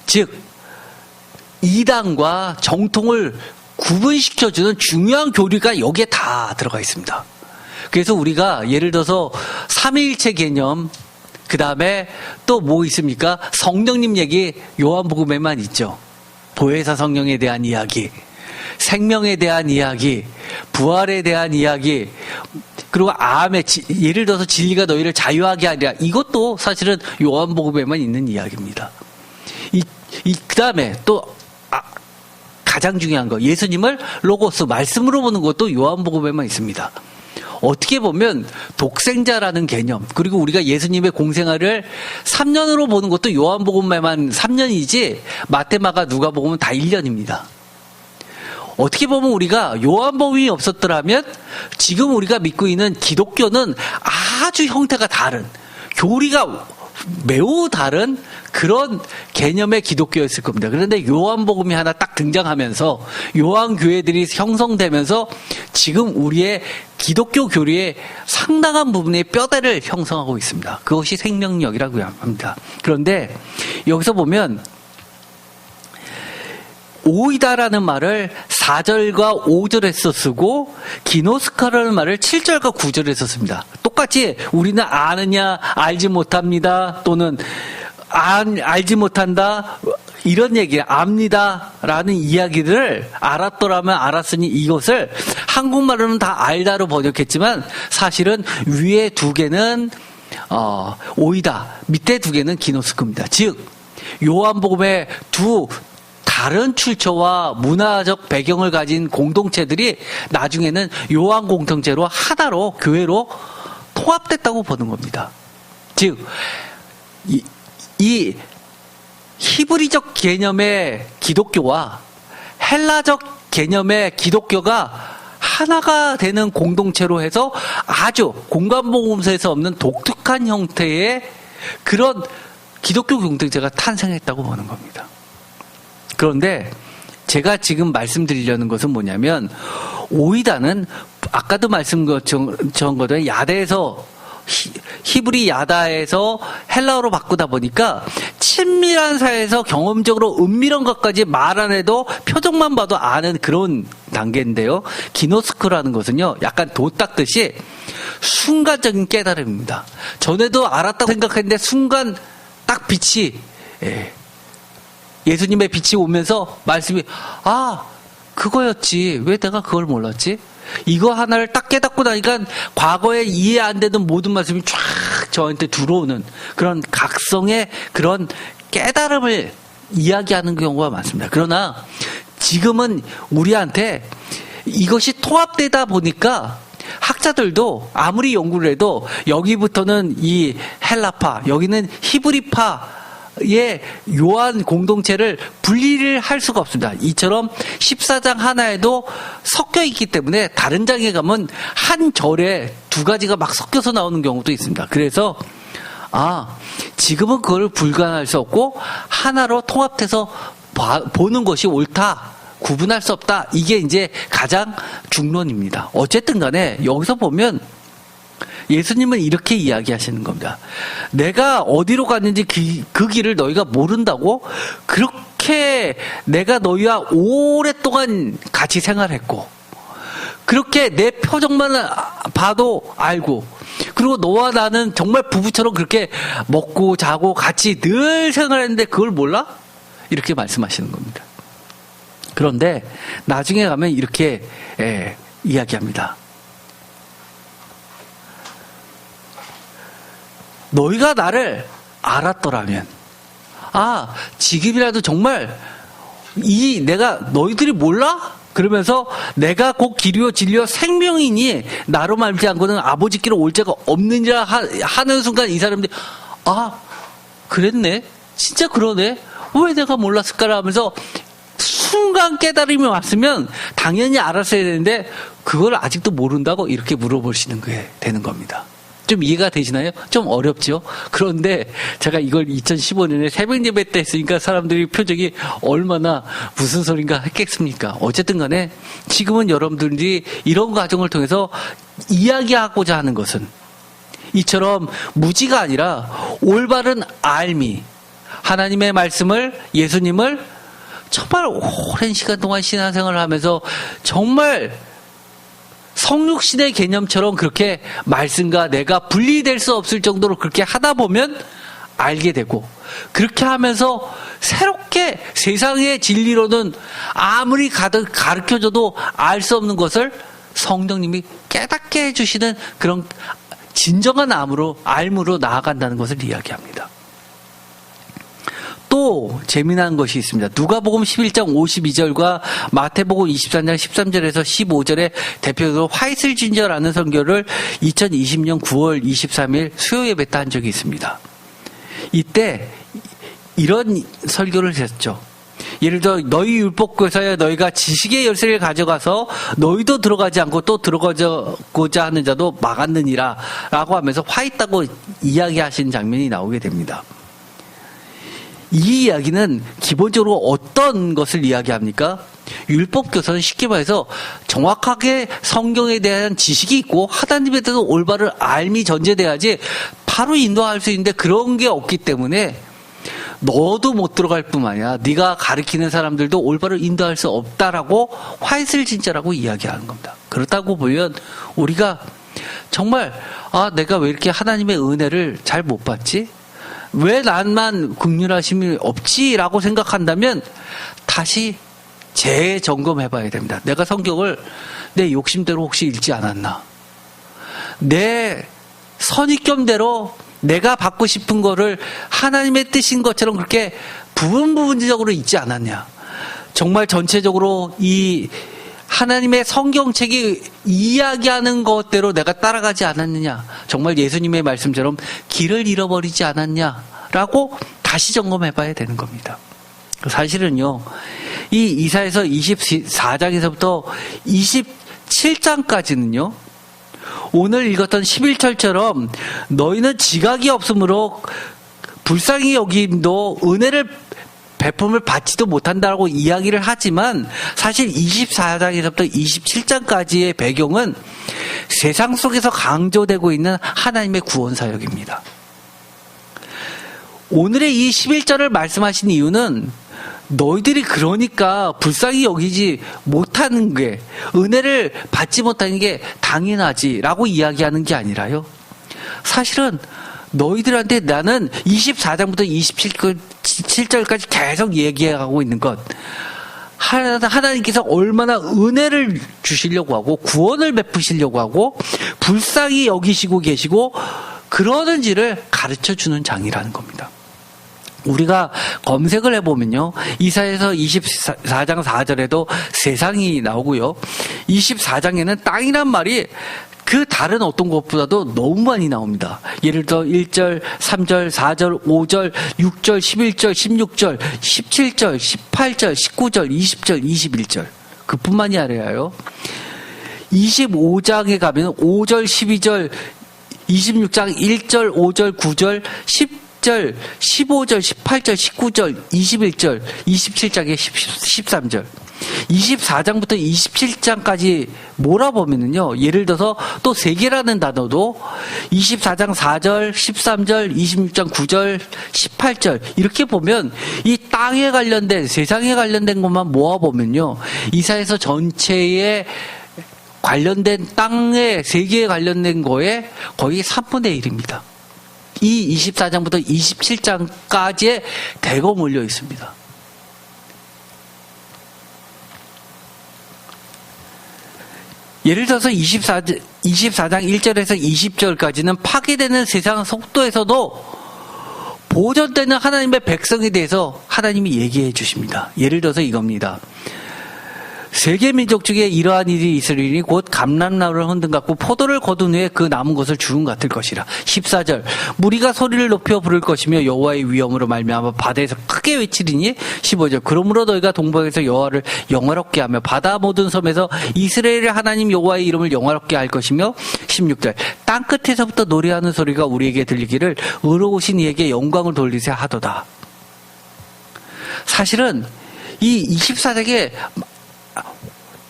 즉 이단과 정통을 구분시켜주는 중요한 교리가 여기에 다 들어가 있습니다. 그래서 우리가 예를 들어서 삼위일체 개념, 그 다음에 또 뭐 있습니까? 성령님 얘기 요한복음에만 있죠. 보혜사 성령에 대한 이야기, 생명에 대한 이야기, 부활에 대한 이야기, 그리고 예를 들어서 진리가 너희를 자유하게 하리라. 이것도 사실은 요한복음에만 있는 이야기입니다. 그 다음에 또 가장 중요한 거, 예수님을 로고스, 말씀으로 보는 것도 요한복음에만 있습니다. 어떻게 보면 독생자라는 개념, 그리고 우리가 예수님의 공생활을 3년으로 보는 것도 요한복음에만 3년이지 마태, 마가, 누가복음은 다 1년입니다. 어떻게 보면 우리가 요한복음이 없었더라면 지금 우리가 믿고 있는 기독교는 아주 형태가 다른, 교리가 매우 다른 그런 개념의 기독교였을 겁니다. 그런데 요한복음이 하나 딱 등장하면서 요한교회들이 형성되면서 지금 우리의 기독교 교리의 상당한 부분의 뼈대를 형성하고 있습니다. 그것이 생명력이라고 합니다. 그런데 여기서 보면 오이다라는 말을 4절과 5절에서 쓰고 기노스카라는 말을 7절과 9절에서 씁니다. 똑같이 우리는 아느냐 알지 못합니다 또는 알지 못한다 이런 얘기, 압니다라는 이야기들을 알았더라면 알았으니 이것을 한국말로는 다 알다로 번역했지만 사실은 위에 두 개는 오이다, 밑에 두 개는 기노스크입니다. 즉 요한복음의 두 다른 출처와 문화적 배경을 가진 공동체들이 나중에는 요한 공동체로 하나로 교회로 통합됐다고 보는 겁니다. 즉 이 히브리적 개념의 기독교와 헬라적 개념의 기독교가 하나가 되는 공동체로 해서 아주 공간복음서에서 없는 독특한 형태의 그런 기독교 공동체가 탄생했다고 보는 겁니다. 그런데 제가 지금 말씀드리려는 것은 뭐냐면 오이다는 아까도 말씀드린 것처럼 야다에서 히브리 야다에서 헬라어로 바꾸다 보니까 친밀한 사이에서 경험적으로 은밀한 것까지 말 안 해도 표정만 봐도 아는 그런 단계인데요. 기노스크라는 것은요, 약간 도 닦듯이 순간적인 깨달음입니다. 전에도 알았다고 생각했는데 순간 딱 빛이 예수님의 빛이 오면서 말씀이 그거였지. 왜 내가 그걸 몰랐지? 이거 하나를 딱 깨닫고 나니까 과거에 이해 안 되던 모든 말씀이 쫙 저한테 들어오는 그런 각성의 그런 깨달음을 이야기하는 경우가 많습니다. 그러나 지금은 우리한테 이것이 통합되다 보니까 학자들도 아무리 연구를 해도 여기부터는 이 헬라파, 여기는 히브리파 의 요한 공동체를 분리를 할 수가 없습니다. 이처럼 14장 하나에도 섞여 있기 때문에 다른 장에 가면 한 절에 두 가지가 막 섞여서 나오는 경우도 있습니다. 그래서 지금은 그걸 불가능할 수 없고 하나로 통합해서 보는 것이 옳다. 구분할 수 없다. 이게 이제 가장 중론입니다. 어쨌든 간에 여기서 보면 예수님은 이렇게 이야기하시는 겁니다. 내가 어디로 갔는지 그 길을 너희가 모른다고? 그렇게 내가 너희와 오랫동안 같이 생활했고, 그렇게 내 표정만 봐도 알고, 그리고 너와 나는 정말 부부처럼 그렇게 먹고 자고 같이 늘 생활했는데 그걸 몰라? 이렇게 말씀하시는 겁니다. 그런데 나중에 가면 이렇게 이야기합니다. 너희가 나를 알았더라면, 지금이라도 정말 내가 너희들이 몰라? 그러면서 내가 곧 길이요 진리요 생명이니 나로 말지 않고는 아버지께로 올 자가 없느니라 하는 순간 이 사람들이 그랬네? 진짜 그러네? 왜 내가 몰랐을까라 하면서 순간 깨달음이 왔으면 당연히 알았어야 되는데 그걸 아직도 모른다고 이렇게 물어보시는 게 되는 겁니다. 좀 이해가 되시나요? 좀 어렵죠? 그런데 제가 이걸 2015년에 새벽 예배 때 했으니까 사람들이 표정이 얼마나 무슨 소린가 했겠습니까? 어쨌든 간에 지금은 여러분들이 이런 과정을 통해서 이야기하고자 하는 것은 이처럼 무지가 아니라 올바른 알미, 하나님의 말씀을, 예수님을 정말 오랜 시간 동안 신앙생활을 하면서 정말 성육신의 개념처럼 그렇게 말씀과 내가 분리될 수 없을 정도로 그렇게 하다 보면 알게 되고, 그렇게 하면서 새롭게 세상의 진리로는 아무리 가르쳐줘도 알 수 없는 것을 성령님이 깨닫게 해주시는 그런 진정한 알무로 나아간다는 것을 이야기합니다. 또 재미난 것이 있습니다. 누가복음 11장 52절과 마태복음 23장 13절에서 15절에 대표적으로 화이슬 진저라는 선교를 2020년 9월 23일 수요 예배 때 한 적이 있습니다. 이때 이런 설교를 했죠. 예를 들어 너희 율법교사여 너희가 지식의 열쇠를 가져가서 너희도 들어가지 않고 또 들어가고자 하는 자도 막았느니라 라고 하면서 화 있다고 이야기하신 장면이 나오게 됩니다. 이 이야기는 기본적으로 어떤 것을 이야기합니까? 율법교사는 쉽게 말해서 정확하게 성경에 대한 지식이 있고 하나님에 대해서 올바른 알미 전제돼야지 바로 인도할 수 있는데 그런 게 없기 때문에 너도 못 들어갈 뿐만 아니라 네가 가르치는 사람들도 올바로 인도할 수 없다라고 화이슬 진짜라고 이야기하는 겁니다. 그렇다고 보면 우리가 정말 내가 왜 이렇게 하나님의 은혜를 잘 못 받지? 왜 난만 긍휼하심이 없지라고 생각한다면 다시 재점검해 봐야 됩니다. 내가 성경을 내 욕심대로 혹시 읽지 않았나? 내 선입견대로 내가 받고 싶은 거를 하나님의 뜻인 것처럼 그렇게 부분적으로 읽지 않았냐? 정말 전체적으로 이 하나님의 성경책이 이야기하는 것대로 내가 따라가지 않았느냐? 정말 예수님의 말씀처럼 길을 잃어버리지 않았냐라고 다시 점검해 봐야 되는 겁니다. 사실은요, 이 이사야서 24장에서부터 27장까지는요, 오늘 읽었던 11절처럼 너희는 지각이 없으므로 불쌍히 여김도 은혜를 베품을 받지도 못한다고 이야기를 하지만 사실 24장에서부터 27장까지의 배경은 세상 속에서 강조되고 있는 하나님의 구원 사역입니다. 오늘의 이 11절을 말씀하신 이유는 너희들이 그러니까 불쌍히 여기지 못하는 게, 은혜를 받지 못하는 게 당연하지라고 이야기하는 게 아니라요. 사실은 너희들한테 나는 24장부터 27절까지 계속 얘기하고 있는 것, 하나님께서 얼마나 은혜를 주시려고 하고 구원을 베푸시려고 하고 불쌍히 여기시고 계시고 그러는지를 가르쳐주는 장이라는 겁니다. 우리가 검색을 해보면요, 이사야서 24장 4절에도 세상이 나오고요, 24장에는 땅이란 말이 그 다른 어떤 것보다도 너무 많이 나옵니다. 예를 들어 1절, 3절, 4절, 5절, 6절, 11절, 16절, 17절, 18절, 19절, 20절, 21절. 그뿐만이 아니라요, 25장에 가면 5절, 12절, 26장 1절, 5절, 9절, 10절, 15절, 18절, 19절, 21절, 27장에 13절. 24장부터 27장까지 몰아보면은요, 예를 들어서 또 세계라는 단어도 24장 4절, 13절, 26장 9절, 18절, 이렇게 보면 이 땅에 관련된, 세상에 관련된 것만 모아보면요, 이사야서 전체에 관련된 땅의 세계에 관련된 거에 거의 3분의 1입니다. 이 24장부터 27장까지에 대거 몰려 있습니다. 예를 들어서 24장 1절에서 20절까지는 파괴되는 세상 속도에서도 보존되는 하나님의 백성에 대해서 하나님이 얘기해 주십니다. 예를 들어서 이겁니다. 세계 민족 중에 이러한 일이 있으리니 곧 감람나무를 흔든 같고 포도를 거둔 후에 그 남은 것을 주운 같을 것이라. 14절 무리가 소리를 높여 부를 것이며 여호와의 위엄으로 말미암아 바다에서 크게 외치리니. 15절 그러므로 너희가 동방에서 여호와를 영화롭게 하며 바다 모든 섬에서 이스라엘의 하나님 여호와의 이름을 영화롭게 할 것이며. 16절 땅끝에서부터 노래하는 소리가 우리에게 들리기를 의로우신 이에게 영광을 돌리세 하도다. 사실은 이 24장에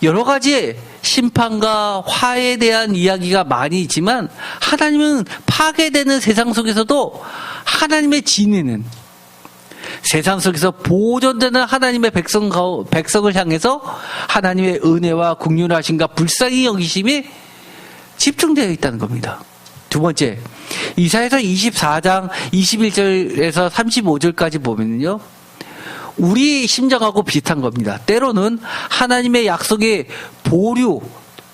여러 가지 심판과 화에 대한 이야기가 많이 있지만 하나님은 파괴되는 세상 속에서도 하나님의 진리는 세상 속에서 보존되는 하나님의 백성을 향해서 하나님의 은혜와 긍휼하심과 불쌍히 여기심이 집중되어 있다는 겁니다. 두 번째, 이사야서 24장 21절에서 35절까지 보면요, 우리 심정하고 비슷한 겁니다. 때로는 하나님의 약속이 보류,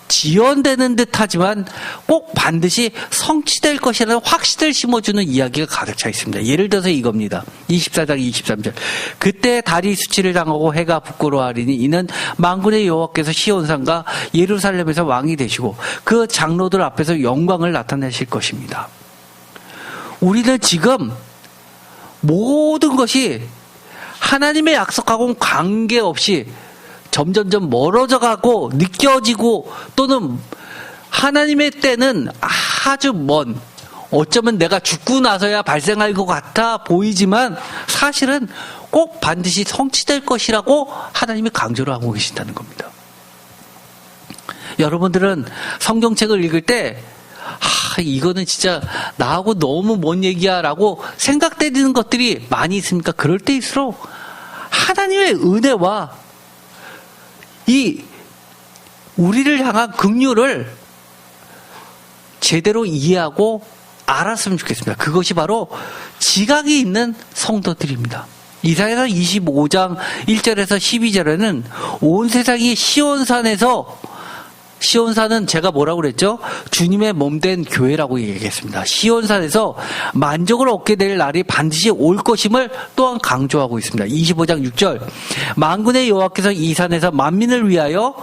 지연되는 듯 하지만 꼭 반드시 성취될 것이라는 확신을 심어주는 이야기가 가득 차 있습니다. 예를 들어서 이겁니다. 24장 23절 그때 달이 수치를 당하고 해가 부끄러워하리니 이는 만군의 여호와께서 시온산과 예루살렘에서 왕이 되시고 그 장로들 앞에서 영광을 나타내실 것입니다. 우리는 지금 모든 것이 하나님의 약속하고는 관계없이 점점점 멀어져 가고 느껴지고, 또는 하나님의 때는 아주 먼, 어쩌면 내가 죽고 나서야 발생할 것 같아 보이지만 사실은 꼭 반드시 성취될 것이라고 하나님이 강조를 하고 계신다는 겁니다. 여러분들은 성경책을 읽을 때 이거는 진짜 나하고 너무 먼 얘기야 라고 생각되는 것들이 많이 있습니까? 그럴 때일수록 하나님의 은혜와 이 우리를 향한 긍휼을 제대로 이해하고 알았으면 좋겠습니다. 그것이 바로 지각이 있는 성도들입니다. 이사야서 25장 1절에서 12절에는 온 세상이 시온산은 제가 뭐라고 그랬죠? 주님의 몸된 교회라고 얘기했습니다. 시온산에서 만족을 얻게 될 날이 반드시 올 것임을 또한 강조하고 있습니다. 25장 6절 만군의 여호와께서 이 산에서 만민을 위하여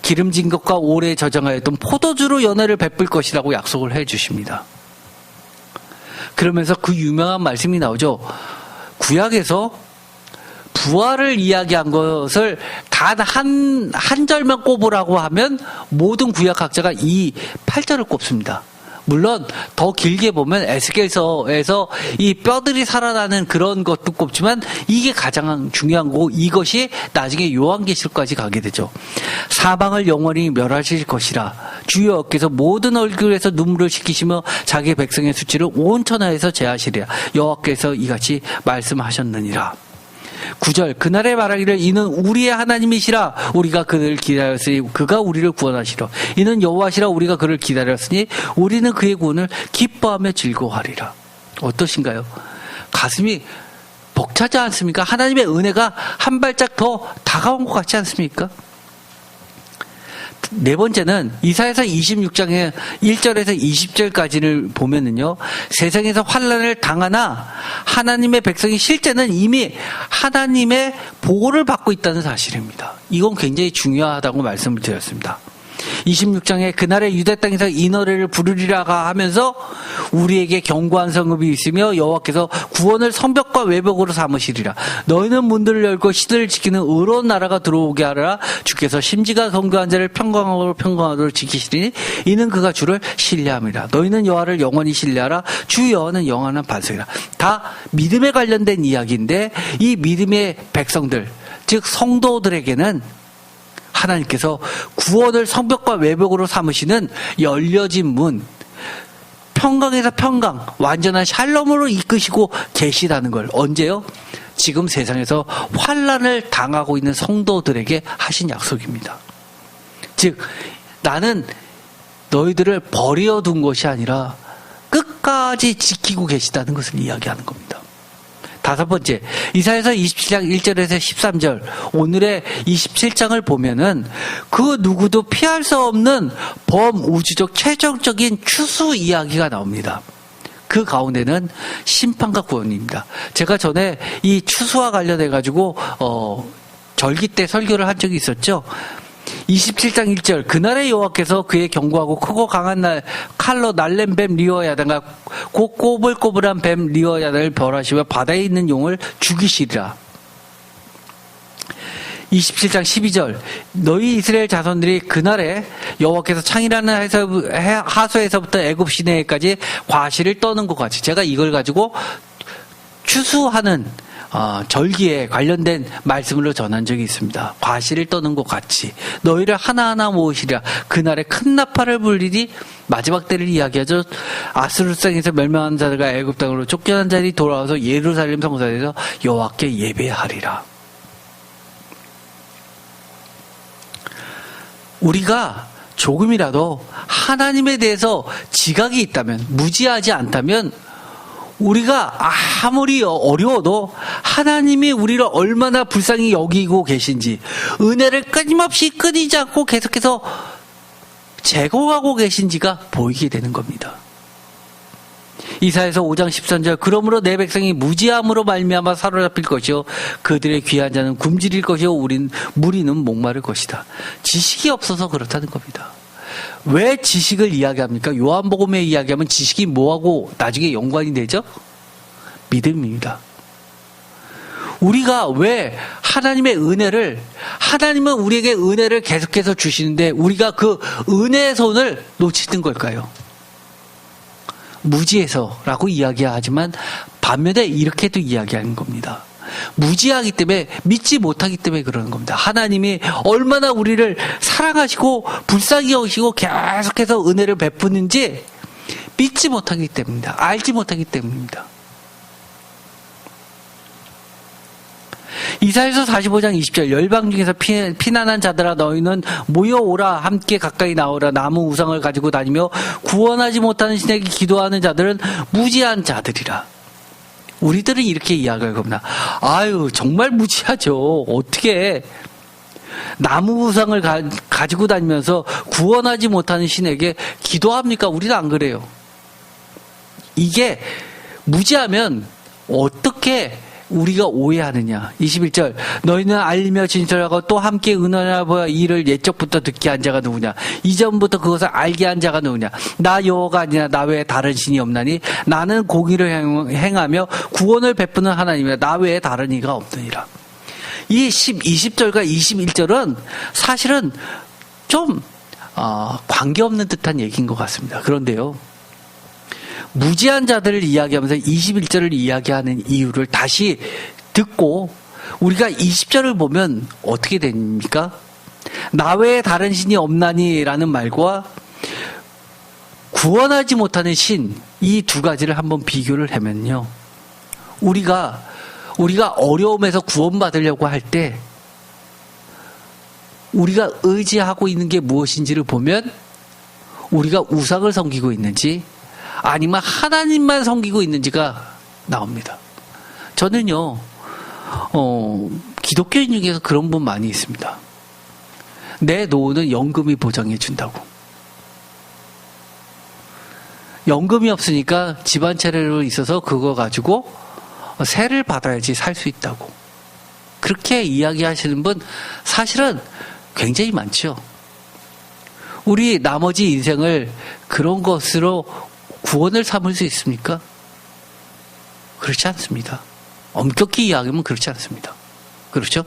기름진 것과 오래 저장하였던 포도주로 연회를 베풀 것이라고 약속을 해 주십니다. 그러면서 그 유명한 말씀이 나오죠. 구약에서 부활을 이야기한 것을 단 한 절만 꼽으라고 하면 모든 구약학자가 이 8절을 꼽습니다. 물론 더 길게 보면 에스겔서에서 이 뼈들이 살아나는 그런 것도 꼽지만 이게 가장 중요한 거고, 이것이 나중에 요한계시록까지 가게 되죠. 사방을 영원히 멸하실 것이라 주 여호와께서 모든 얼굴에서 눈물을 씻기시며 자기 백성의 수치를 온 천하에서 제하시리라 여호와께서 이같이 말씀하셨느니라. 9절 그날에 말하기를 이는 우리의 하나님이시라 우리가 그를 기다렸으니 그가 우리를 구원하시라. 이는 여호와시라 우리가 그를 기다렸으니 우리는 그의 구원을 기뻐하며 즐거워하리라. 어떠신가요? 가슴이 벅차지 않습니까? 하나님의 은혜가 한 발짝 더 다가온 것 같지 않습니까? 네 번째는 이사야서 26장의 1절에서 20절까지를 보면은요, 세상에서 환난을 당하나 하나님의 백성이 실제는 이미 하나님의 보호를 받고 있다는 사실입니다. 이건 굉장히 중요하다고 말씀을 드렸습니다. 26장에 그날의 유대 땅에서 이 노래를 부르리라가 하면서 우리에게 견고한 성읍이 있으며 여호와께서 구원을 성벽과 외벽으로 삼으시리라. 너희는 문들을 열고 시대를 지키는 의로운 나라가 들어오게 하라. 주께서 심지가 성교한 자를 평강하도록 지키시리니 이는 그가 주를 신뢰함이라. 너희는 여호와를 영원히 신뢰하라. 주 여호와는 영원한 반석이라. 다 믿음에 관련된 이야기인데 이 믿음의 백성들, 즉 성도들에게는 하나님께서 구원을 성벽과 외벽으로 삼으시는 열려진 문, 평강에서 평강, 완전한 샬롬으로 이끄시고 계시다는 걸 언제요? 지금 세상에서 환난을 당하고 있는 성도들에게 하신 약속입니다. 즉 나는 너희들을 버려둔 것이 아니라 끝까지 지키고 계시다는 것을 이야기하는 겁니다. 다섯 번째, 이사야서 27장 1절에서 13절, 오늘의 27장을 보면은 그 누구도 피할 수 없는 범우주적 최종적인 추수 이야기가 나옵니다. 그 가운데는 심판과 구원입니다. 제가 전에 이 추수와 관련해가지고, 절기 때 설교를 한 적이 있었죠. 27장 1절, 그날의 여호와께서 그의 견고하고 크고 강한 칼로 날랜 뱀 리어야단과 곧 꼬불꼬불한 뱀 리어야단을 벌하시며 바다에 있는 용을 죽이시리라. 27장 12절, 너희 이스라엘 자손들이 그날에 여호와께서 창이라는 하수에서부터 애굽 시내까지 과실을 떠는 것 같이, 제가 이걸 가지고 추수하는 절기에 관련된 말씀으로 전한 적이 있습니다. 과실을 떠는 것 같이 너희를 하나하나 모으시리라. 그날에 큰 나팔을 불리니 마지막 때를 이야기하죠. 아수르 땅에서 멸망한 자들과 애굽 땅으로 쫓겨난 자들이 돌아와서 예루살렘 성산에서 여호와께 예배하리라. 우리가 조금이라도 하나님에 대해서 지각이 있다면, 무지하지 않다면 우리가 아무리 어려워도 하나님이 우리를 얼마나 불쌍히 여기고 계신지, 은혜를 끊이지 않고 계속해서 제공하고 계신지가 보이게 되는 겁니다. 이사야서 5장 13절, 그러므로 내 백성이 무지함으로 말미암아 사로잡힐 것이요 그들의 귀한 자는 굶주릴 것이요 무리는 목마를 것이다. 지식이 없어서 그렇다는 겁니다. 왜 지식을 이야기합니까? 요한복음에 이야기하면 지식이 뭐하고 나중에 연관이 되죠? 믿음입니다. 우리가 왜 하나님은 우리에게 은혜를 계속해서 주시는데 우리가 그 은혜의 손을 놓치는 걸까요? 무지해서라고 이야기하지만 반면에 이렇게도 이야기하는 겁니다. 무지하기 때문에, 믿지 못하기 때문에 그러는 겁니다. 하나님이 얼마나 우리를 사랑하시고 불쌍히 여기시고 계속해서 은혜를 베푸는지 믿지 못하기 때문입니다. 알지 못하기 때문입니다. 이사야서 45장 20절, 열방 중에서 피난한 자들아 너희는 모여오라, 함께 가까이 나오라. 나무 우상을 가지고 다니며 구원하지 못하는 신에게 기도하는 자들은 무지한 자들이라. 우리들은 이렇게 이야기할 겁니다. 아유, 정말 무지하죠. 어떻게 나무 우상을 가지고 다니면서 구원하지 못하는 신에게 기도합니까? 우리는 안 그래요. 이게 무지하면 어떻게 우리가 오해하느냐. 21절, 너희는 알리며 진술하고 또 함께 은혜하여 이를 옛적부터 듣게 한 자가 누구냐. 이전부터 그것을 알게 한 자가 누구냐. 나 여호와가 아니라 나 외에 다른 신이 없나니 나는 공의를 행하며 구원을 베푸는 하나님이라. 나 외에 다른 이가 없느니라. 이 20절과 21절은 사실은 좀 관계없는 듯한 얘기인 것 같습니다. 그런데요, 무지한 자들을 이야기하면서 21절을 이야기하는 이유를 다시 듣고 우리가 20절을 보면 어떻게 됩니까? 나 외에 다른 신이 없나니 라는 말과 구원하지 못하는 신, 이 두 가지를 한번 비교를 하면요, 우리가 어려움에서 구원받으려고 할 때 우리가 의지하고 있는 게 무엇인지를 보면 우리가 우상을 섬기고 있는지 아니면 하나님만 섬기고 있는지가 나옵니다. 저는요, 기독교인 중에서 그런 분 많이 있습니다. 내 노후는 연금이 보장해 준다고. 연금이 없으니까 집안 차례로 있어서 그거 가지고 세를 받아야지 살 수 있다고. 그렇게 이야기하시는 분 사실은 굉장히 많죠. 우리 나머지 인생을 그런 것으로 구원을 삼을 수 있습니까? 그렇지 않습니다. 엄격히 이야기하면 그렇지 않습니다. 그렇죠?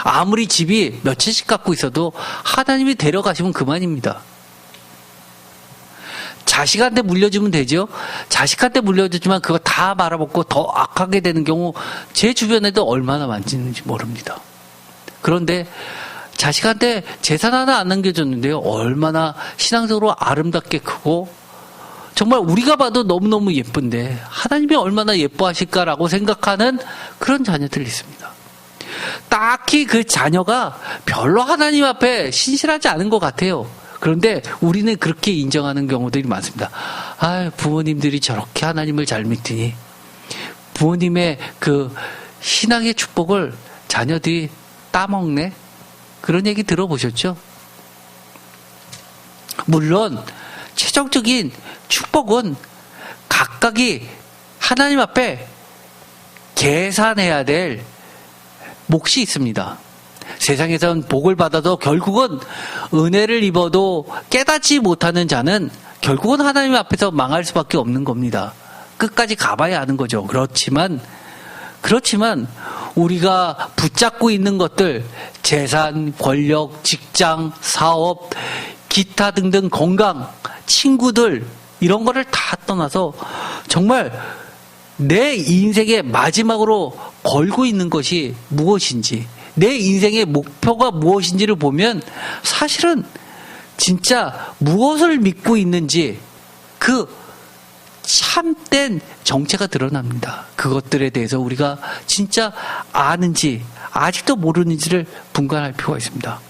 아무리 집이 몇 채씩 갖고 있어도 하나님이 데려가시면 그만입니다. 자식한테 물려주면 되죠. 자식한테 물려주지만 그거 다 말아먹고 더 악하게 되는 경우 제 주변에도 얼마나 많은지 모릅니다. 그런데 자식한테 재산 하나 안 남겨줬는데요. 얼마나 신앙적으로 아름답게 크고 정말 우리가 봐도 너무너무 예쁜데 하나님이 얼마나 예뻐하실까라고 생각하는 그런 자녀들이 있습니다. 딱히 그 자녀가 별로 하나님 앞에 신실하지 않은 것 같아요. 그런데 우리는 그렇게 인정하는 경우들이 많습니다. 아, 부모님들이 저렇게 하나님을 잘 믿더니 부모님의 그 신앙의 축복을 자녀들이 따먹네? 그런 얘기 들어보셨죠? 물론 최종적인 축복은 각각이 하나님 앞에 계산해야 될 몫이 있습니다. 세상에선 복을 받아도 결국은 은혜를 입어도 깨닫지 못하는 자는 결국은 하나님 앞에서 망할 수밖에 없는 겁니다. 끝까지 가봐야 하는 거죠. 그렇지만 우리가 붙잡고 있는 것들, 재산, 권력, 직장, 사업, 기타 등등 건강, 친구들 이런 거를 다 떠나서 정말 내 인생의 마지막으로 걸고 있는 것이 무엇인지, 내 인생의 목표가 무엇인지를 보면 사실은 진짜 무엇을 믿고 있는지 그 참된 정체가 드러납니다. 그것들에 대해서 우리가 진짜 아는지 아직도 모르는지를 분간할 필요가 있습니다.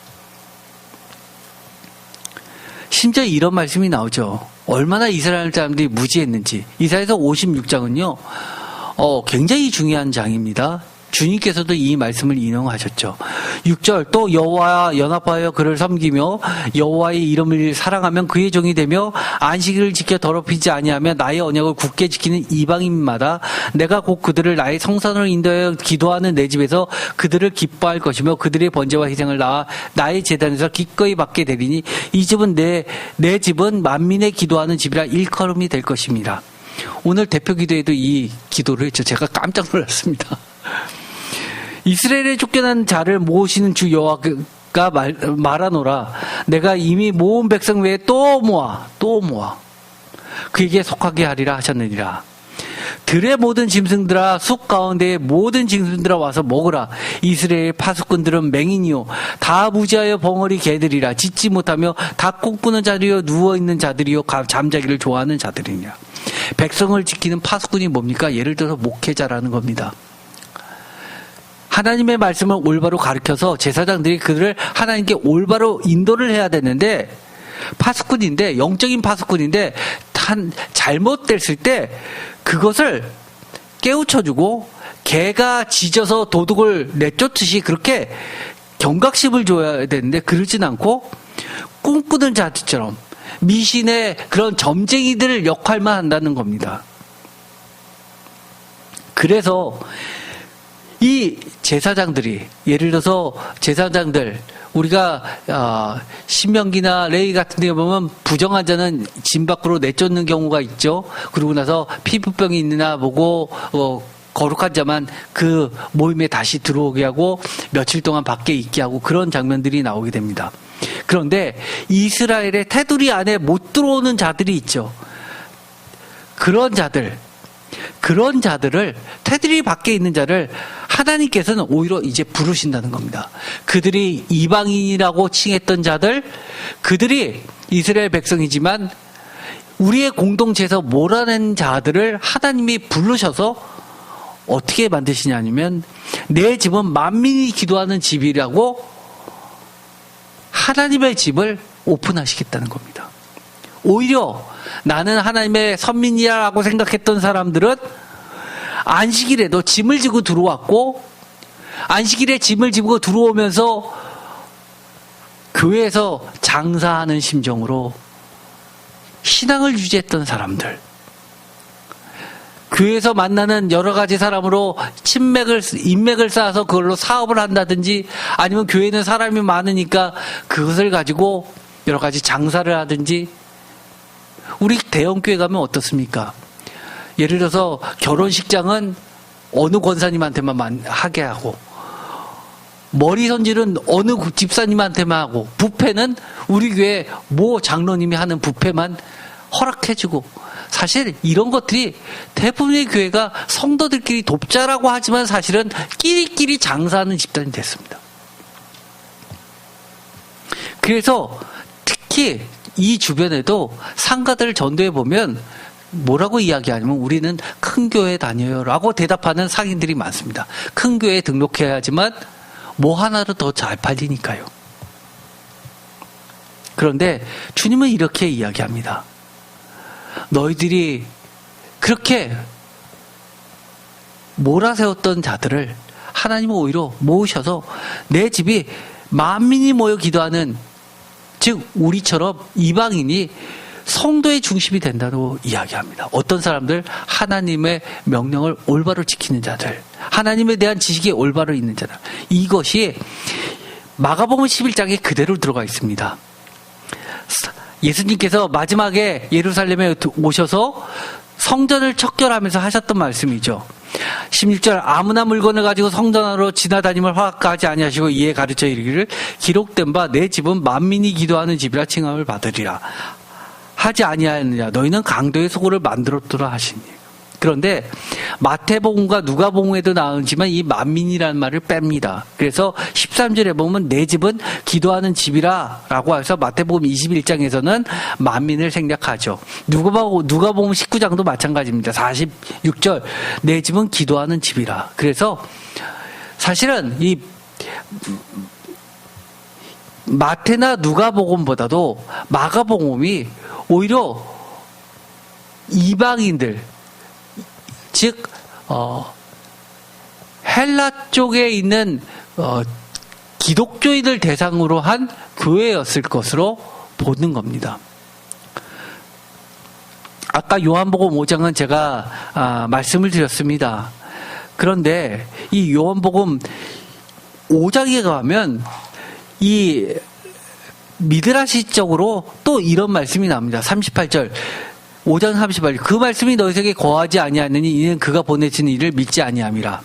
심지어 이런 말씀이 나오죠. 얼마나 이스라엘 사람들이 무지했는지. 이사야서 56장은요. 굉장히 중요한 장입니다. 주님께서도 이 말씀을 인용하셨죠. 6절 또 여호와와 연합하여 그를 섬기며 여호와의 이름을 사랑하면 그의 종이 되며 안식일을 지켜 더럽히지 아니하며 나의 언약을 굳게 지키는 이방인마다 내가 곧 그들을 나의 성산으로 인도하여 기도하는 내 집에서 그들을 기뻐할 것이며 그들의 번제와 희생을 나의 제단에서 기꺼이 받게 되리니 이 집은 내 집은 만민의 기도하는 집이라 일컬음이 될 것입니다. 오늘 대표 기도에도 이 기도를 했죠. 제가 깜짝 놀랐습니다. 이스라엘에 쫓겨난 자를 모으시는 주 여호와가 말하노라. 내가 이미 모은 백성 외에 또 모아 그에게 속하게 하리라 하셨느니라. 들의 모든 짐승들아 숲 가운데의 모든 짐승들아 와서 먹으라. 이스라엘 파수꾼들은 맹인이요 다 무지하여 벙어리 개들이라. 짖지 못하며 다 꿈꾸는 자들이요 누워있는 자들이요 잠자기를 좋아하는 자들이냐. 백성을 지키는 파수꾼이 뭡니까? 예를 들어서 목회자라는 겁니다. 하나님의 말씀을 올바로 가르쳐서 제사장들이 그들을 하나님께 올바로 인도를 해야 되는데 파수꾼인데 영적인 파수꾼인데 잘못됐을 때 그것을 깨우쳐주고 개가 짖어서 도둑을 내쫓듯이 그렇게 경각심을 줘야 되는데 그러진 않고 꿈꾸는 자들처럼 미신의 그런 점쟁이들 역할만 한다는 겁니다. 그래서 이 제사장들이 예를 들어서 제사장들 우리가 신명기나 레위 같은 데 보면 부정한 자는 진 밖으로 내쫓는 경우가 있죠. 그러고 나서 피부병이 있느냐 보고 거룩한 자만 그 모임에 다시 들어오게 하고 며칠 동안 밖에 있게 하고 그런 장면들이 나오게 됩니다. 그런데 이스라엘의 테두리 안에 못 들어오는 자들이 있죠. 그런 자들을 테두리 밖에 있는 자를 하나님께서는 오히려 이제 부르신다는 겁니다. 그들이 이방인이라고 칭했던 자들, 그들이 이스라엘 백성이지만 우리의 공동체에서 몰아낸 자들을 하나님이 부르셔서 어떻게 만드시냐면 내 집은 만민이 기도하는 집이라고 하나님의 집을 오픈하시겠다는 겁니다. 오히려 나는 하나님의 선민이라고 생각했던 사람들은 안식일에도 짐을 지고 들어왔고 안식일에 짐을 지고 들어오면서 교회에서 장사하는 심정으로 신앙을 유지했던 사람들, 교회에서 만나는 여러 가지 사람으로 인맥을 쌓아서 그걸로 사업을 한다든지 아니면 교회는 사람이 많으니까 그것을 가지고 여러 가지 장사를 하든지, 우리 대형교회 가면 어떻습니까? 예를 들어서 결혼식장은 어느 권사님한테만 하게 하고, 머리 손질은 어느 집사님한테만 하고, 뷔페는 우리 교회 모 장로님이 하는 뷔페만 허락해주고, 사실 이런 것들이 대부분의 교회가 성도들끼리 돕자라고 하지만 사실은 끼리끼리 장사하는 집단이 됐습니다. 그래서 특히 이 주변에도 상가들을 전도해 보면 뭐라고 이야기하냐면 우리는 큰 교회 다녀요 라고 대답하는 상인들이 많습니다. 큰 교회에 등록해야 하지만 뭐 하나로 더 잘 팔리니까요. 그런데 주님은 이렇게 이야기합니다. 너희들이 그렇게 몰아세웠던 자들을 하나님은 오히려 모으셔서 내 집이 만민이 모여 기도하는, 즉 우리처럼 이방인이 성도의 중심이 된다고 이야기합니다. 어떤 사람들? 하나님의 명령을 올바로 지키는 자들, 하나님에 대한 지식이 올바로 있는 자들. 이것이 마가복음 11장에 그대로 들어가 있습니다. 예수님께서 마지막에 예루살렘에 오셔서 성전을 척결하면서 하셨던 말씀이죠. 16절, 아무나 물건을 가지고 성전 안으로 지나다님을 허락하지 아니하시고 이에 가르쳐 이르기를 기록된 바 내 집은 만민이 기도하는 집이라 칭함을 받으리라 하지 아니하느냐. 너희는 강도의 소굴을 만들었더라 하시니. 그런데 마태복음과 누가복음에도 나오지만 이 만민이라는 말을 뺍니다. 그래서 13절에 보면 내 집은 기도하는 집이라 라고 해서 마태복음 21장에서는 만민을 생략하죠. 누가복음 19장도 마찬가지입니다. 46절, 내 집은 기도하는 집이라. 그래서 사실은 이 마태나 누가복음보다도 마가복음이 오히려 이방인들, 즉 헬라 쪽에 있는 기독교인들 대상으로 한 교회였을 것으로 보는 겁니다. 아까 요한복음 5장은 제가 말씀을 드렸습니다. 그런데 이 요한복음 5장에 가면 이 미드라시적으로 또 이런 말씀이 나옵니다. 38절, 5장 38절, 그 말씀이 너희에게 거하지 아니하느니 이는 그가 보내신 이를 믿지 아니함이라.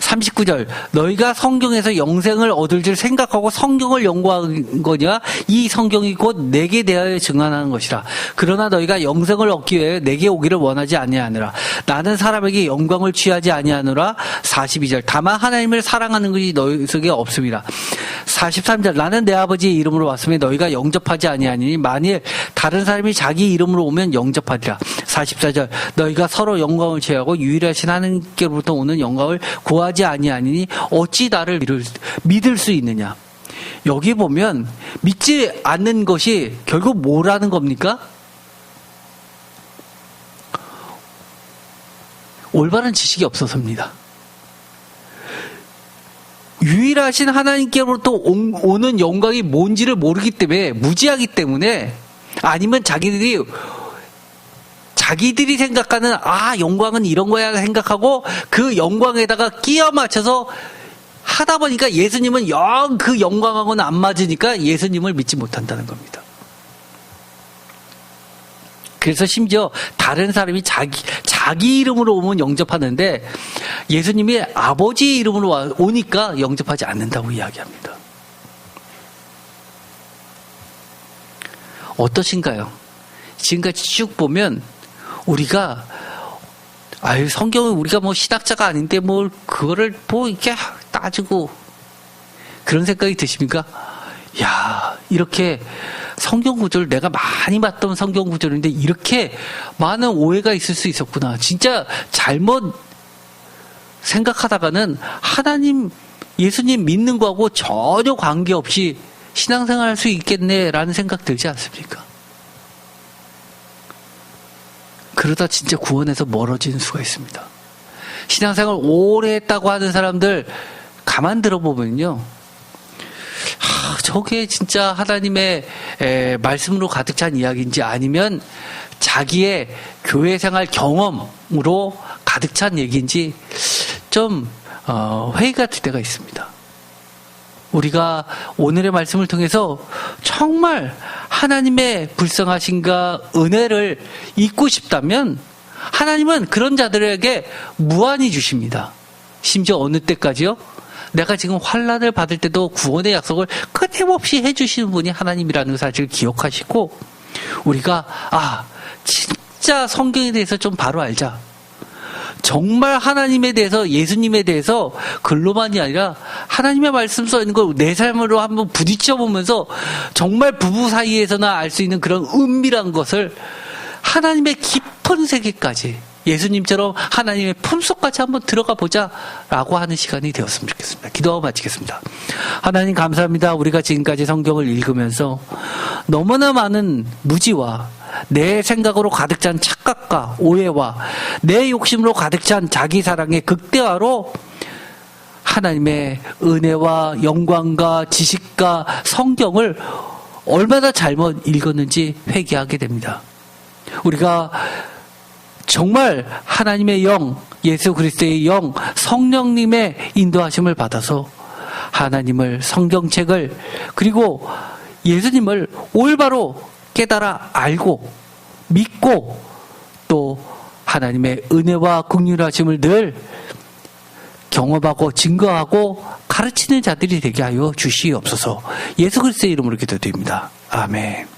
39절, 너희가 성경에서 영생을 얻을 줄 생각하고 성경을 연구한 거냐? 이 성경이 곧 내게 대하여 증언하는 것이라. 그러나 너희가 영생을 얻기 위해 내게 오기를 원하지 아니하느라. 나는 사람에게 영광을 취하지 아니하노라. 42절, 다만 하나님을 사랑하는 것이 너희 속에 없음이라. 43절, 나는 내 아버지의 이름으로 왔으며 너희가 영접하지 아니하니 만일 다른 사람이 자기 이름으로 오면 영접하리라. 44절, 너희가 서로 영광을 취하고 유일하신 하나님께로부터 오는 영광을 구하지 아니하니 어찌 나를 믿을 수 있느냐. 여기 보면 믿지 않는 것이 결국 뭐라는 겁니까? 올바른 지식이 없어서입니다. 유일하신 하나님께로부터 오는 영광이 뭔지를 모르기 때문에, 무지하기 때문에, 아니면 자기들이 생각하는 영광은 이런 거야 생각하고 그 영광에다가 끼워 맞춰서 하다 보니까 예수님은 영 그 영광하고는 안 맞으니까 예수님을 믿지 못한다는 겁니다. 그래서 심지어 다른 사람이 자기 이름으로 오면 영접하는데 예수님이 아버지의 이름으로 오니까 영접하지 않는다고 이야기합니다. 어떠신가요? 지금까지 쭉 보면 우리가 성경은 우리가 뭐 신학자가 아닌데 뭘 그거를 뭐 이렇게 따지고 그런 생각이 드십니까? 야, 이렇게 성경 구절을 내가 많이 봤던 성경 구절인데 이렇게 많은 오해가 있을 수 있었구나. 진짜 잘못 생각하다가는 하나님, 예수님 믿는 거하고 전혀 관계없이 신앙생활 할 수 있겠네라는 생각 들지 않습니까? 그러다 진짜 구원에서 멀어지는 수가 있습니다. 신앙생활 오래 했다고 하는 사람들 가만 들어보면요, 저게 진짜 하나님의 말씀으로 가득 찬 이야기인지 아니면 자기의 교회 생활 경험으로 가득 찬 얘기인지 좀 회의가 될 때가 있습니다. 우리가 오늘의 말씀을 통해서 정말 하나님의 불쌍하심과 은혜를 잊고 싶다면 하나님은 그런 자들에게 무한히 주십니다. 심지어 어느 때까지요? 내가 지금 환난을 받을 때도 구원의 약속을 끊임없이 해주시는 분이 하나님이라는 사실을 기억하시고, 우리가 진짜 성경에 대해서 좀 바로 알자. 정말 하나님에 대해서, 예수님에 대해서 글로만이 아니라 하나님의 말씀 써 있는 걸 내 삶으로 한번 부딪혀 보면서 정말 부부 사이에서나 알 수 있는 그런 은밀한 것을 하나님의 깊은 세계까지, 예수님처럼 하나님의 품속까지 한번 들어가 보자라고 하는 시간이 되었으면 좋겠습니다. 기도하고 마치겠습니다. 하나님 감사합니다. 우리가 지금까지 성경을 읽으면서 너무나 많은 무지와 내 생각으로 가득 찬 착각과 오해와 내 욕심으로 가득 찬 자기 사랑의 극대화로 하나님의 은혜와 영광과 지식과 성경을 얼마나 잘못 읽었는지 회개하게 됩니다. 우리가 정말 하나님의 영, 예수 그리스도의 영, 성령님의 인도하심을 받아서 하나님을, 성경책을, 그리고 예수님을 올바로 깨달아 알고 믿고 또 하나님의 은혜와 긍휼하심을 늘 경험하고 증거하고 가르치는 자들이 되게 하여 주시옵소서. 예수 그리스도의 이름으로 기도드립니다. 아멘.